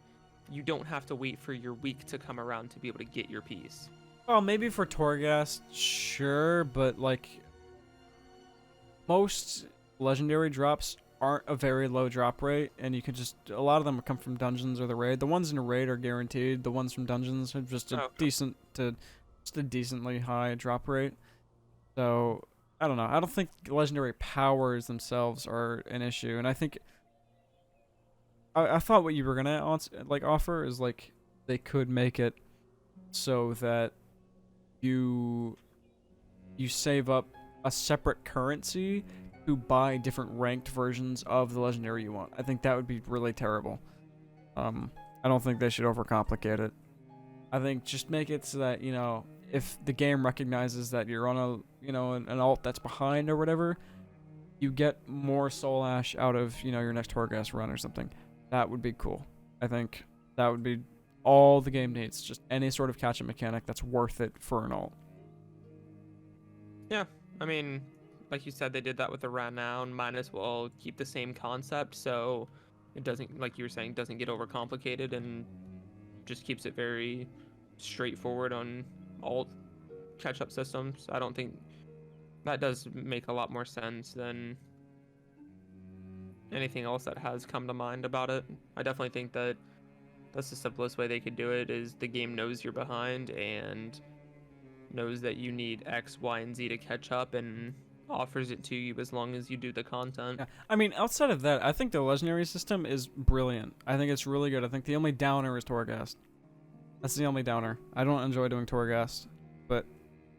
you don't have to wait for your week to come around to be able to get your piece. Well, maybe for Torghast, sure, but like most legendary drops aren't a very low drop rate, and you can just, a lot of them come from dungeons or the raid. The ones in the raid are guaranteed. The ones from dungeons have just a decently high drop rate. So I don't know. I don't think legendary powers themselves are an issue, and I think I thought what you were gonna offer is like they could make it so that you save up a separate currency to buy different ranked versions of the legendary you want. I think that would be really terrible. I don't think they should overcomplicate it. I think just make it so that, if the game recognizes that you're on an alt that's behind or whatever, you get more soul ash out of, your next Torghast run or something. That would be cool. I think that would be all the game needs. Just any sort of catch-up mechanic that's worth it for an alt. Yeah, I mean, like you said, they did that with the renown. Might as well keep the same concept, so it doesn't, like you were saying, doesn't get overcomplicated, and just keeps it very straightforward on alt catch-up systems. I don't think that does make a lot more sense than anything else that has come to mind about it. I definitely think that that's the simplest way they could do it, is the game knows you're behind and knows that you need X, Y, and Z to catch up, and offers it to you as long as you do the content. Yeah. I mean, outside of that, I think the legendary system is brilliant. I think it's really good. I think the only downer is Torghast. That's the only downer. I don't enjoy doing Torghast, but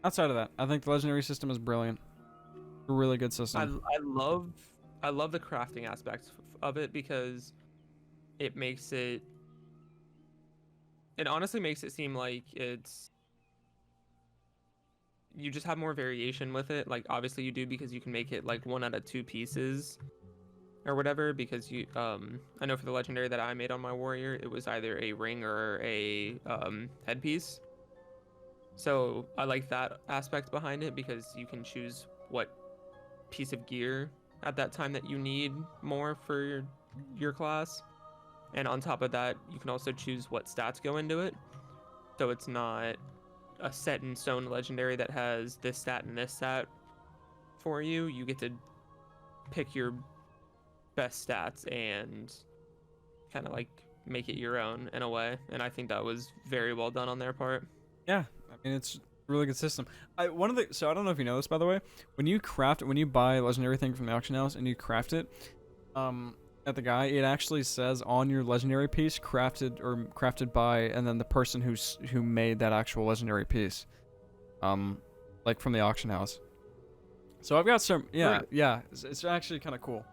outside of that, I think the legendary system is brilliant. A really good I system. I love I love the crafting aspects of it because it makes it honestly makes it seem like you just have more variation with it. Like obviously you do because you can make it like one out of two pieces or whatever because you I know for the legendary that I made on my warrior, it was either a ring or a headpiece. So I like that aspect behind it because you can choose what piece of gear at that time that you need more for your class. And on top of that, you can also choose what stats go into it. So it's not a set in stone legendary that has this stat and this stat for you. You get to pick your best stats and kind of like make it your own in a way. And I think that was very well done on their part. Yeah, I mean it's a really good system. So I don't know if you know this by the way. When you buy a legendary thing from the auction house and you craft it, at the guy, it actually says on your legendary piece crafted by, and then the person who made that actual legendary piece, like from the auction house. So I've got some, yeah, Right. yeah, it's actually kind of cool.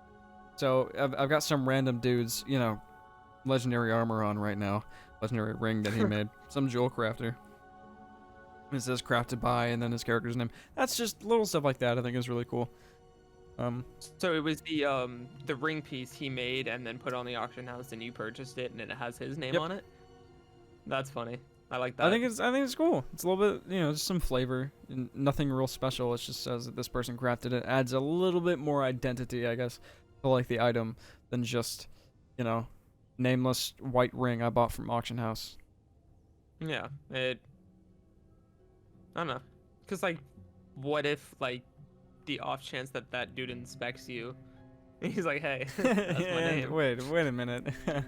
So I've got some random dudes, legendary armor on right now, legendary ring that he made, some jewel crafter. It says crafted by, and then his character's name. That's just little stuff like that. I think is really cool. So it was the ring piece he made and then put on the auction house, and you purchased it, and it has his name Yep. on it. That's funny. I like I that. think it's cool. It's a little bit, just some flavor and nothing real special. It just says that this person crafted it. Adds a little bit more identity, I guess, to like the item than just, nameless white ring I bought from auction house. Yeah, I don't know, cause like, what if like the off chance that that dude inspects you, and he's like, hey, that's my name. Wait a minute. But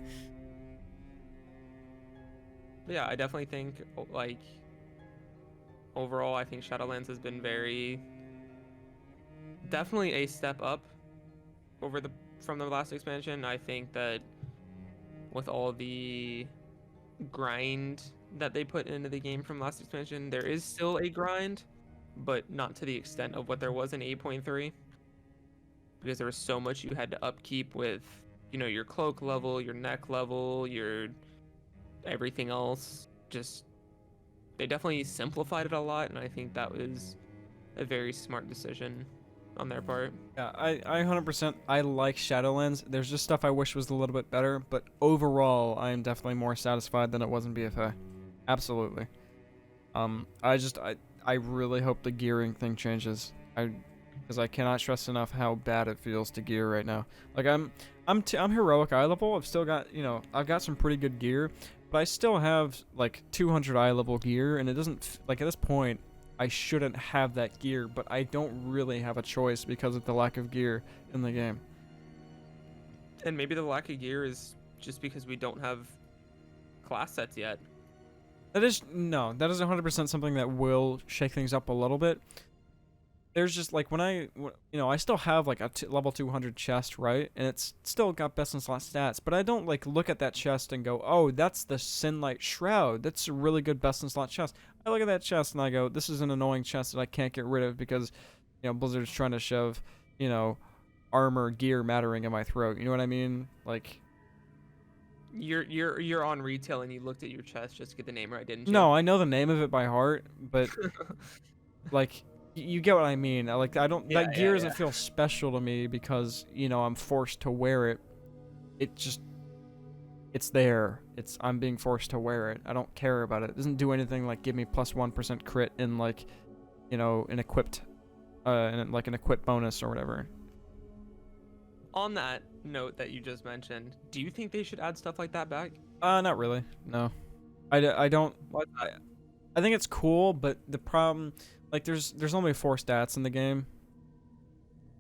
yeah, I definitely think like overall, I think Shadowlands has been definitely a step up over the from the last expansion. I think that with all the grind that they put into the game from last expansion, there is still a grind, but not to the extent of what there was in 8.3, because there was so much you had to upkeep with, your cloak level, your neck level, your everything else. Just they definitely simplified it a lot, and I think that was a very smart decision on their part. Yeah, I 100%. I like Shadowlands. There's just stuff I wish was a little bit better, but overall, I am definitely more satisfied than it was in BFA. Absolutely. I really hope the gearing thing changes. Because I cannot stress enough how bad it feels to gear right now. Like I'm heroic eye level. I've still got I've got some pretty good gear, but I still have like 200 eye level gear, and it doesn't like at this point. I shouldn't have that gear, but I don't really have a choice because of the lack of gear in the game. And maybe the lack of gear is just because we don't have class sets yet. That is 100% something that will shake things up a little bit. There's just like I still have like a level 200 chest, right? And it's still got best in slot stats, but I don't like look at that chest and go, oh, that's the Sinlight Shroud. That's a really good best in slot chest. I look at that chest and I go, this is an annoying chest that I can't get rid of because, Blizzard's trying to shove, armor, gear, mattering in my throat. You know what I mean? Like, You're on retail and you looked at your chest just to get the name right, didn't you? no, I know the name of it by heart, but like. You get what I mean. Like I don't Yeah, that gear yeah, doesn't yeah. feel special to me because, I'm forced to wear it. It's there. I'm being forced to wear it. I don't care about it. It doesn't do anything like give me plus 1% crit in like, an equipped like an equip bonus or whatever. On that note that you just mentioned, do you think they should add stuff like that back? Not really. No. I don't What? I think it's cool, but the problem like there's only 4 stats in the game.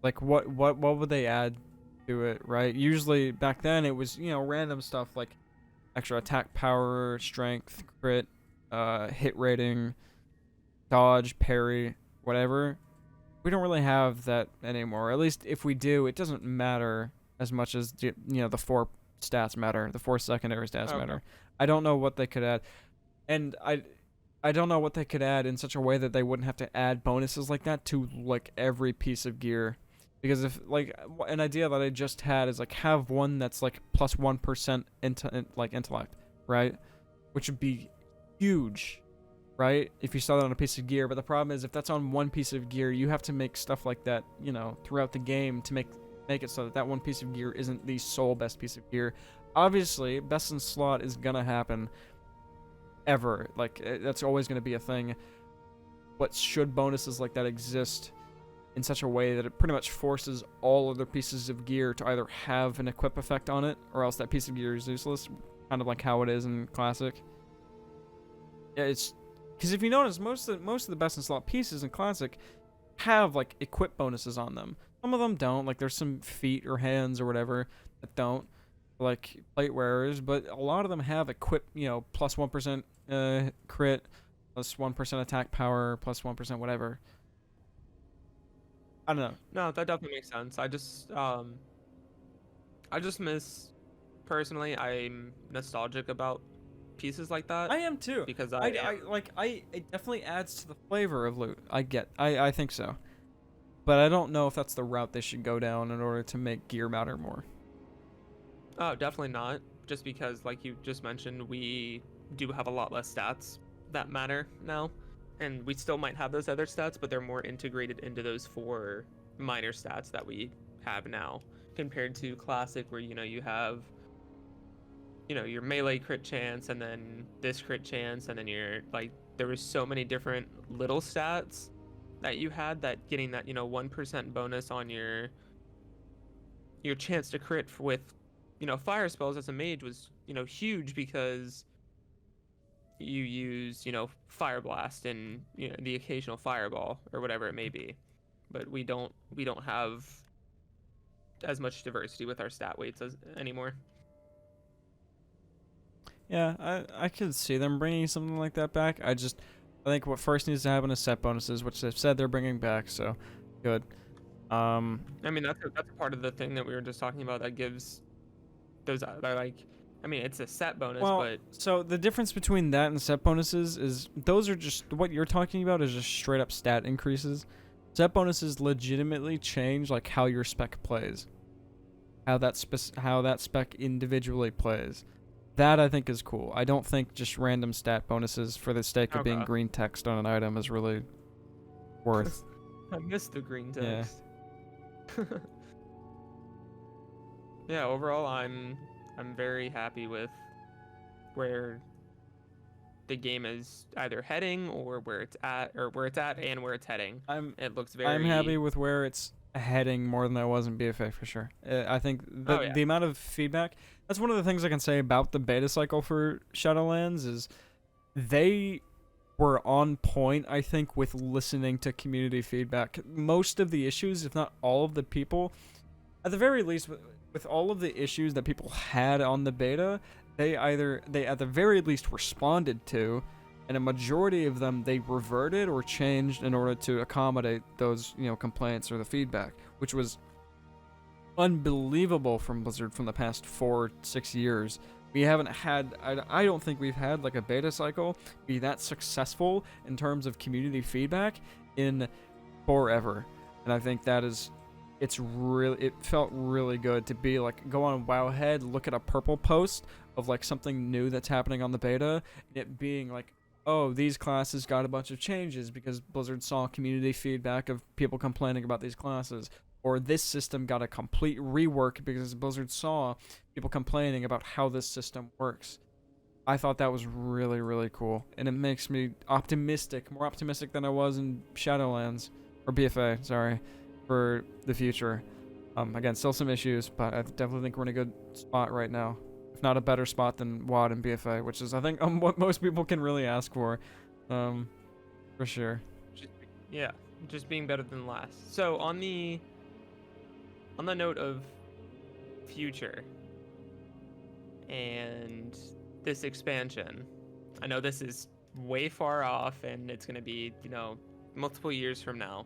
Like what would they add to it, right? Usually back then it was, random stuff like extra attack power, strength, crit, hit rating, dodge, parry, whatever. We don't really have that anymore. At least if we do, it doesn't matter as much as the 4 stats matter. The 4 secondary stats Okay. matter. I don't know what they could add. And I don't know what they could add in such a way that they wouldn't have to add bonuses like that to like every piece of gear. Because if like an idea that I just had is like have one that's like plus 1% like intellect, right? Which would be huge, right? If you saw that on a piece of gear. But the problem is if that's on one piece of gear, you have to make stuff like that, you know, throughout the game to make it so that that one piece of gear isn't the sole best piece of gear. Obviously, best in slot is gonna happen ever. Like that's always gonna be a thing. But should bonuses like that exist in such a way that it pretty much forces all other pieces of gear to either have an equip effect on it, or else that piece of gear is useless, kind of like how it is in Classic. Yeah, it's because if you notice, most of the best in slot pieces in Classic have like equip bonuses on them. Some of them don't. Like there's some feet or hands or whatever that don't, like plate wearers, but a lot of them have equip. You know, plus 1% crit, plus 1% attack power, plus 1% whatever. I don't know. No, that definitely makes sense. I just miss personally. I'm nostalgic about pieces like that I am too. because It definitely adds to the flavor of loot. I think so. But I don't know if that's the route they should go down in order to make gear matter more. Oh, definitely not. Just because, like you just mentioned, we do have a lot less stats that matter now, and we still might have those other stats, but they're more integrated into those 4 minor stats that we have now, compared to Classic, where you have your melee crit chance, and then this crit chance, and then there was so many different little stats that you had, that getting that 1% bonus on your chance to crit with fire spells as a mage was huge, because you use fire blast and the occasional fireball or whatever it may be, but we don't have as much diversity with our stat weights anymore. Yeah, I could see them bringing something like that back. I think what first needs to happen is set bonuses, which they've said they're bringing back. So good. I mean, that's a part of the thing that we were just talking about that gives those like, I mean, it's a set bonus, well, but so the difference between that and set bonuses is those are just what you're talking about is just straight up stat increases. Set bonuses legitimately change like how your spec plays, how that spec individually plays. That I think is cool. I don't think just random stat bonuses for the sake of being green text on an item is really worth. I missed the green text. Yeah, overall I'm very happy with where the game is either heading, or where it's at and where it's heading. It looks very I'm happy with where it's heading more than I was in BFA for sure. I think the amount of feedback, that's one of the things I can say about the beta cycle for Shadowlands, is they were on point, I think, with listening to community feedback. Most of the issues, if not all of the people, at the very least, with all of the issues that people had on the beta, they at the very least responded to, and a majority of them they reverted or changed in order to accommodate those complaints or the feedback, which was unbelievable from Blizzard from the past 4-6 years. We haven't had, I don't think we've had like a beta cycle be that successful in terms of community feedback in forever, and I think that is. It felt really good to be like, go on Wowhead, look at a purple post of like something new that's happening on the beta, and it being like, oh, these classes got a bunch of changes because Blizzard saw community feedback of people complaining about these classes, or this system got a complete rework because Blizzard saw people complaining about how this system works. I thought that was really, really cool, and it makes me optimistic, more optimistic than I was in Shadowlands, or BFA, sorry, for the future. Again, still some issues, but I definitely think we're in a good spot right now. If not a better spot than WAD and BFA, which is, I think, what most people can really ask for. For sure. Just being better than last. So on the note of future and this expansion, I know this is way far off and it's going to be, multiple years from now.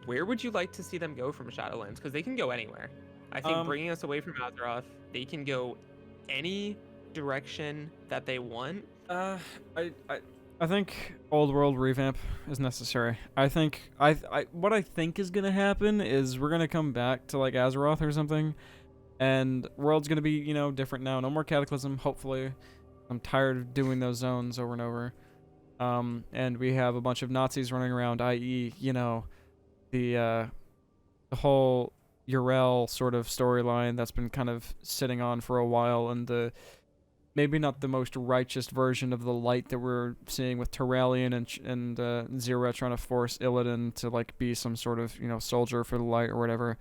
Where would you like to see them go from Shadowlands? Because they can go anywhere. I think bringing us away from Azeroth, they can go any direction that they want. Uh, I, I, I think old world revamp is necessary. I think what I think is gonna happen is we're gonna come back to like Azeroth or something, and world's gonna be different now. No more Cataclysm, hopefully. I'm tired of doing those zones over and over. And we have a bunch of Nazis running around, i.e., the the whole Urel sort of storyline that's been kind of sitting on for a while, and the maybe not the most righteous version of the light that we're seeing with Terralion and Zero trying to force Illidan to like be some sort of soldier for the light or whatever.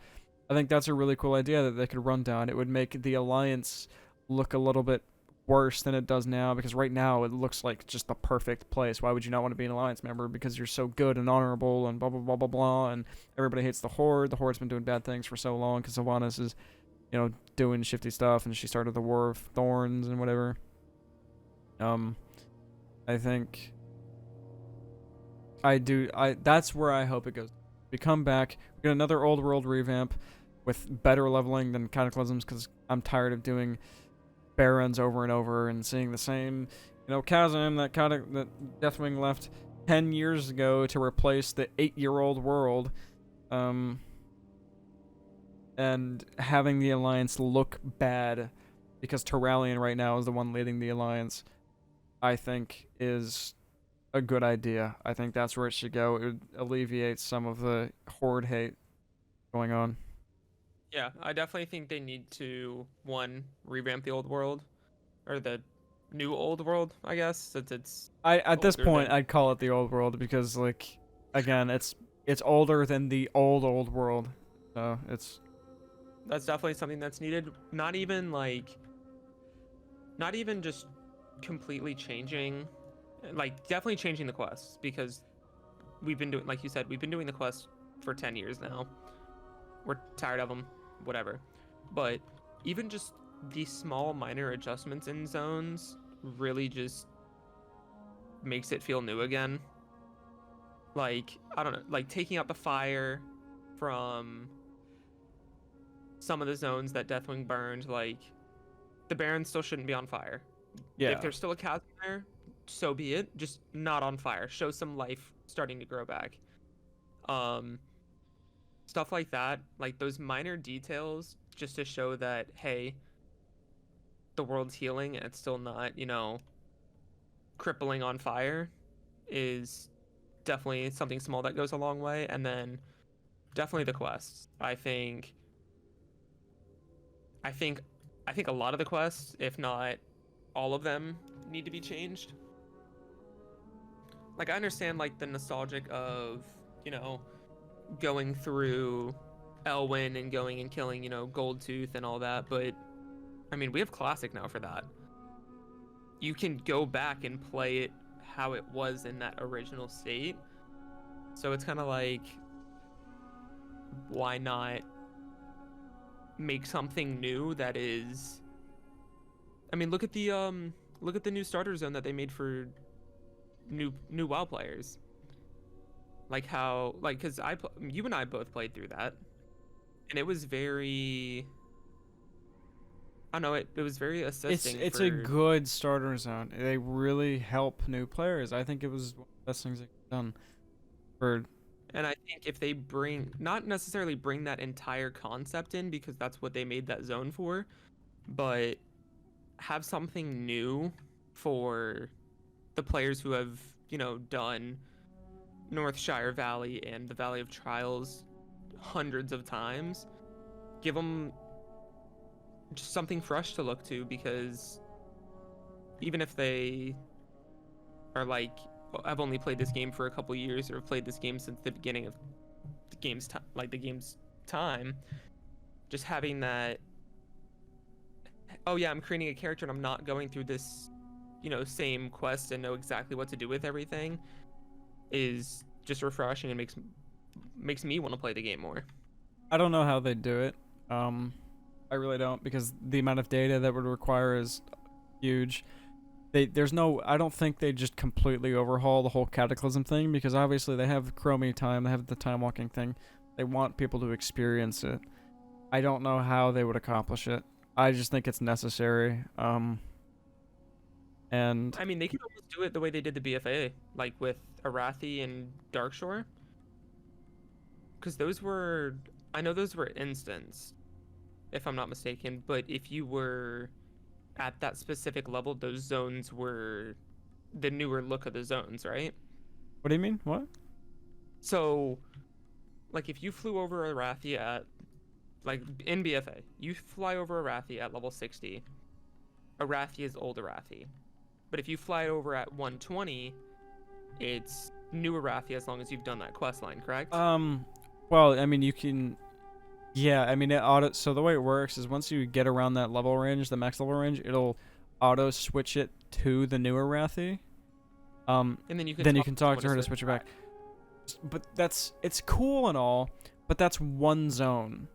I think that's a really cool idea that they could run down. It would make the Alliance look a little bit worse than it does now, because right now it looks like just the perfect place. Why would you not want to be an Alliance member? Because you're so good and honorable and blah blah blah blah blah, and everybody hates the Horde. The Horde's been doing bad things for so long because Sylvanas is doing shifty stuff, and she started the War of Thorns and whatever. Um, I think I do. That's where I hope it goes. We come back, we get another old world revamp with better leveling than Cataclysms, because I'm tired of doing Barons over and over and seeing the same, chasm that Deathwing left 10 years ago to replace the 8-year-old world. And having the Alliance look bad because Terralion right now is the one leading the Alliance, I think is a good idea. I think that's where it should go. It would alleviate some of the Horde hate going on. Yeah, I definitely think they need to one revamp the old world, or the new old world, I guess, since it's I at this older point than. I'd call it the old world, because like again, it's older than the old world. So it's That's definitely something that's needed. Not even just completely changing, like definitely changing the quests, because we've been doing, like you said, we've been doing the quests for 10 years now. We're tired of them, whatever. But even just these small minor adjustments in zones really just makes it feel new again. Like, I don't know, like taking out the fire from some of the zones that Deathwing burned, like the Barons still shouldn't be on fire. If yeah. there's still a chasm there, so be it. Just not on fire. Show some life starting to grow back. Um, Stuff like that, like those minor details, just to show that hey, the world's healing and it's still not, crippling on fire, is definitely something small that goes a long way. And then definitely the quests. I think I think a lot of the quests, if not all of them, need to be changed. Like I understand like the nostalgic of, you know, going through Elwyn and going and killing, Goldtooth and all that, but I mean, we have Classic now for that. You can go back and play it how it was in that original state. So it's kind of like, why not make something new that is? I mean, look at the new starter zone that they made for new WoW players. Like how, like, cause you and I both played through that, and it was very, I don't know, it was very assisting It's a for. good starter zone. They really help new players. I think it was one of the best things they've done for. And I think if they bring, not necessarily bring that entire concept in, because that's what they made that zone for, but have something new for the players who have, done Northshire Valley and the Valley of Trials hundreds of times. Give them just something fresh to look to, because even if they are like, I've only played this game for a couple years, or have played this game since the beginning of the game's time, like the game's time, just having that, oh yeah, I'm creating a character and I'm not going through this, same quest and know exactly what to do with everything, is just refreshing and makes me want to play the game more. I don't know how they do it. Um, I really don't, because the amount of data that would require is huge. There's no, I don't think they just completely overhaul the whole Cataclysm thing, because obviously they have Chromie time, they have the time walking thing. They want people to experience it. I don't know how they would accomplish it. I just think it's necessary. And I mean, they could almost do it the way they did the BFA, like with Arathi and Darkshore, because those were, I know those were instants, if I'm not mistaken. But if you were at that specific level, those zones were the newer look of the zones, right? what do you mean? What? So, like, if you flew over Arathi at, like, in BFA, you fly over Arathi at level 60, Arathi is old Arathi. But if you fly over at 120, it's new Arathi as long as you've done that quest line, correct? Well, I mean, you can. Yeah, I mean, it auto. So the way it works is once you get around that level range, the max level range, it'll auto switch it to the newer Wrathy. And then you Then you can can talk to her to switch switch it back. But it's cool and all, but that's one zone.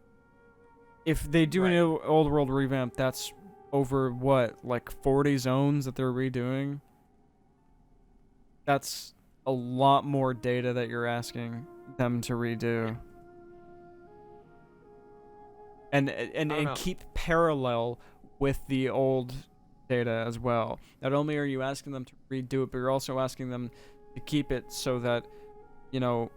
If they do an old world revamp, that's over what, like 40 zones that they're redoing. That's a lot more data that you're asking them to redo. And keep parallel with the old data as well. Not only are you asking them to redo it, but you're also asking them to keep it so that, you know,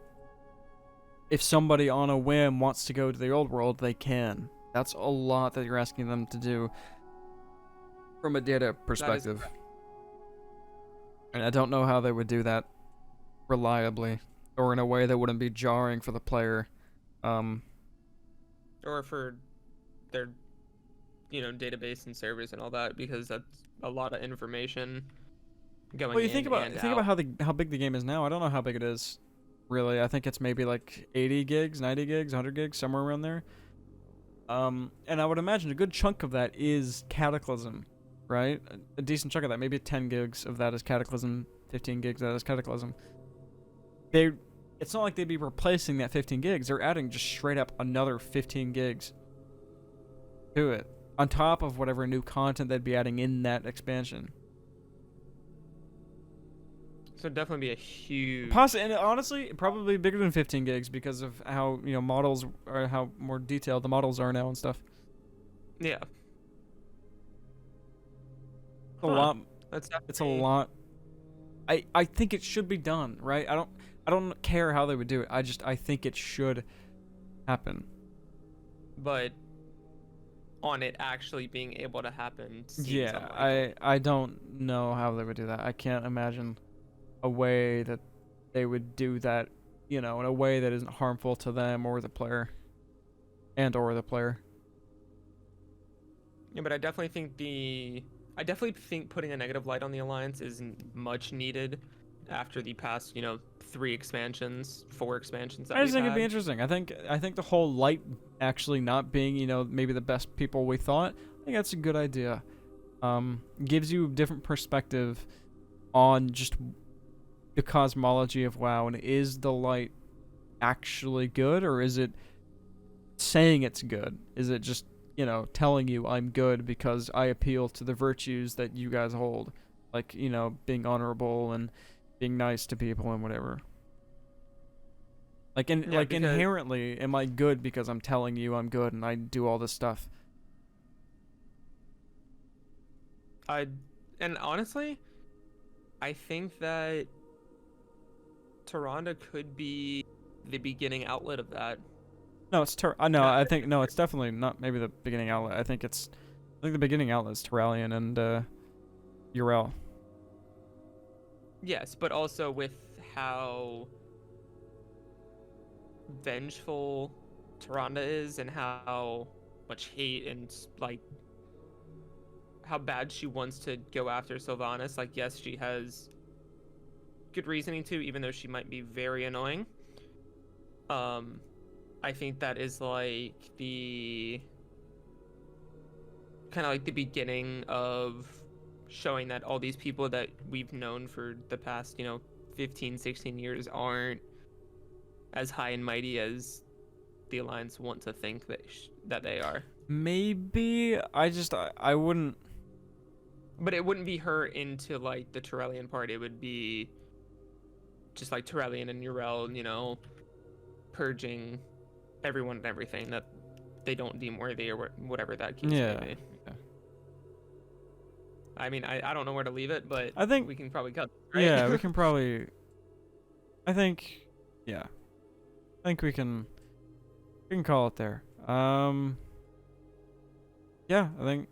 if somebody on a whim wants to go to the old world, they can. That's a lot that you're asking them to do from a data perspective. And I don't know how they would do that reliably or in a way that wouldn't be jarring for the player. Or for their, database and servers and all that, because that's a lot of information going Well, you in think about and think out. about how big the game is now. I don't know how big it is, really. I think it's maybe like 80 gigs, 90 gigs, 100 gigs, somewhere around there. And I would imagine a good chunk of that is Cataclysm, right? A decent chunk of that, maybe 10 gigs of that is Cataclysm, 15 gigs of that is Cataclysm. It's not like they'd be replacing that 15 gigs. They're adding just straight up another 15 gigs to it, on top of whatever new content they'd be adding in that expansion. So it'd definitely be a huge. And honestly, probably bigger than 15 gigs because of how, models or how more detailed the models are now and stuff. Yeah. A lot. It's a lot. I think it should be done, right? I don't care how they would do it. I think it should happen. But on it actually being able to happen. Yeah, I don't know how they would do that. I can't imagine a way that they would do that, in a way that isn't harmful to them or the player. Yeah, but I definitely think putting a negative light on the Alliance isn't much needed after the past, 4 expansions that I just think we've it'd be had. interesting. I think the whole light actually not being, maybe the best people we thought, I think that's a good idea. Gives you a different perspective on just the cosmology of WoW, and is the light actually good, or is it saying it's good? Is it just, telling you I'm good because I appeal to the virtues that you guys hold, like, being honorable and being nice to people and whatever. Inherently, am I good because I'm telling you I'm good and I do all this stuff? And honestly, I think that Tyrande could be the beginning outlet of that. No, it's I think no, it's definitely not. Maybe the beginning outlet. I think the beginning outlet is Terralion and Urel. Yes, but also with how vengeful Tyrande is and how much hate and like how bad she wants to go after Sylvanas. Like, yes, she has good reasoning to, even though she might be very annoying. I think that is like the kind of like the beginning of showing that all these people that we've known for the past, 15, 16 years aren't as high and mighty as the Alliance want to think that they are. Maybe I wouldn't. But it wouldn't be her into like the Terralion part. It would be just like Terralion and Urel, purging everyone and everything that they don't deem worthy or whatever that case may be. I mean, I don't know where to leave it, but I think we can probably cut this, right? yeah, we can probably. I think yeah, I think we can call it there. Yeah, I think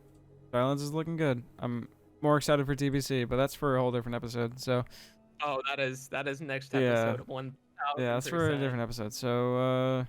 Shadowlands is looking good. I'm more excited for TBC, but that's for a whole different episode. So Oh, that is next yeah, episode, yeah, 1000%. that's for a different episode. So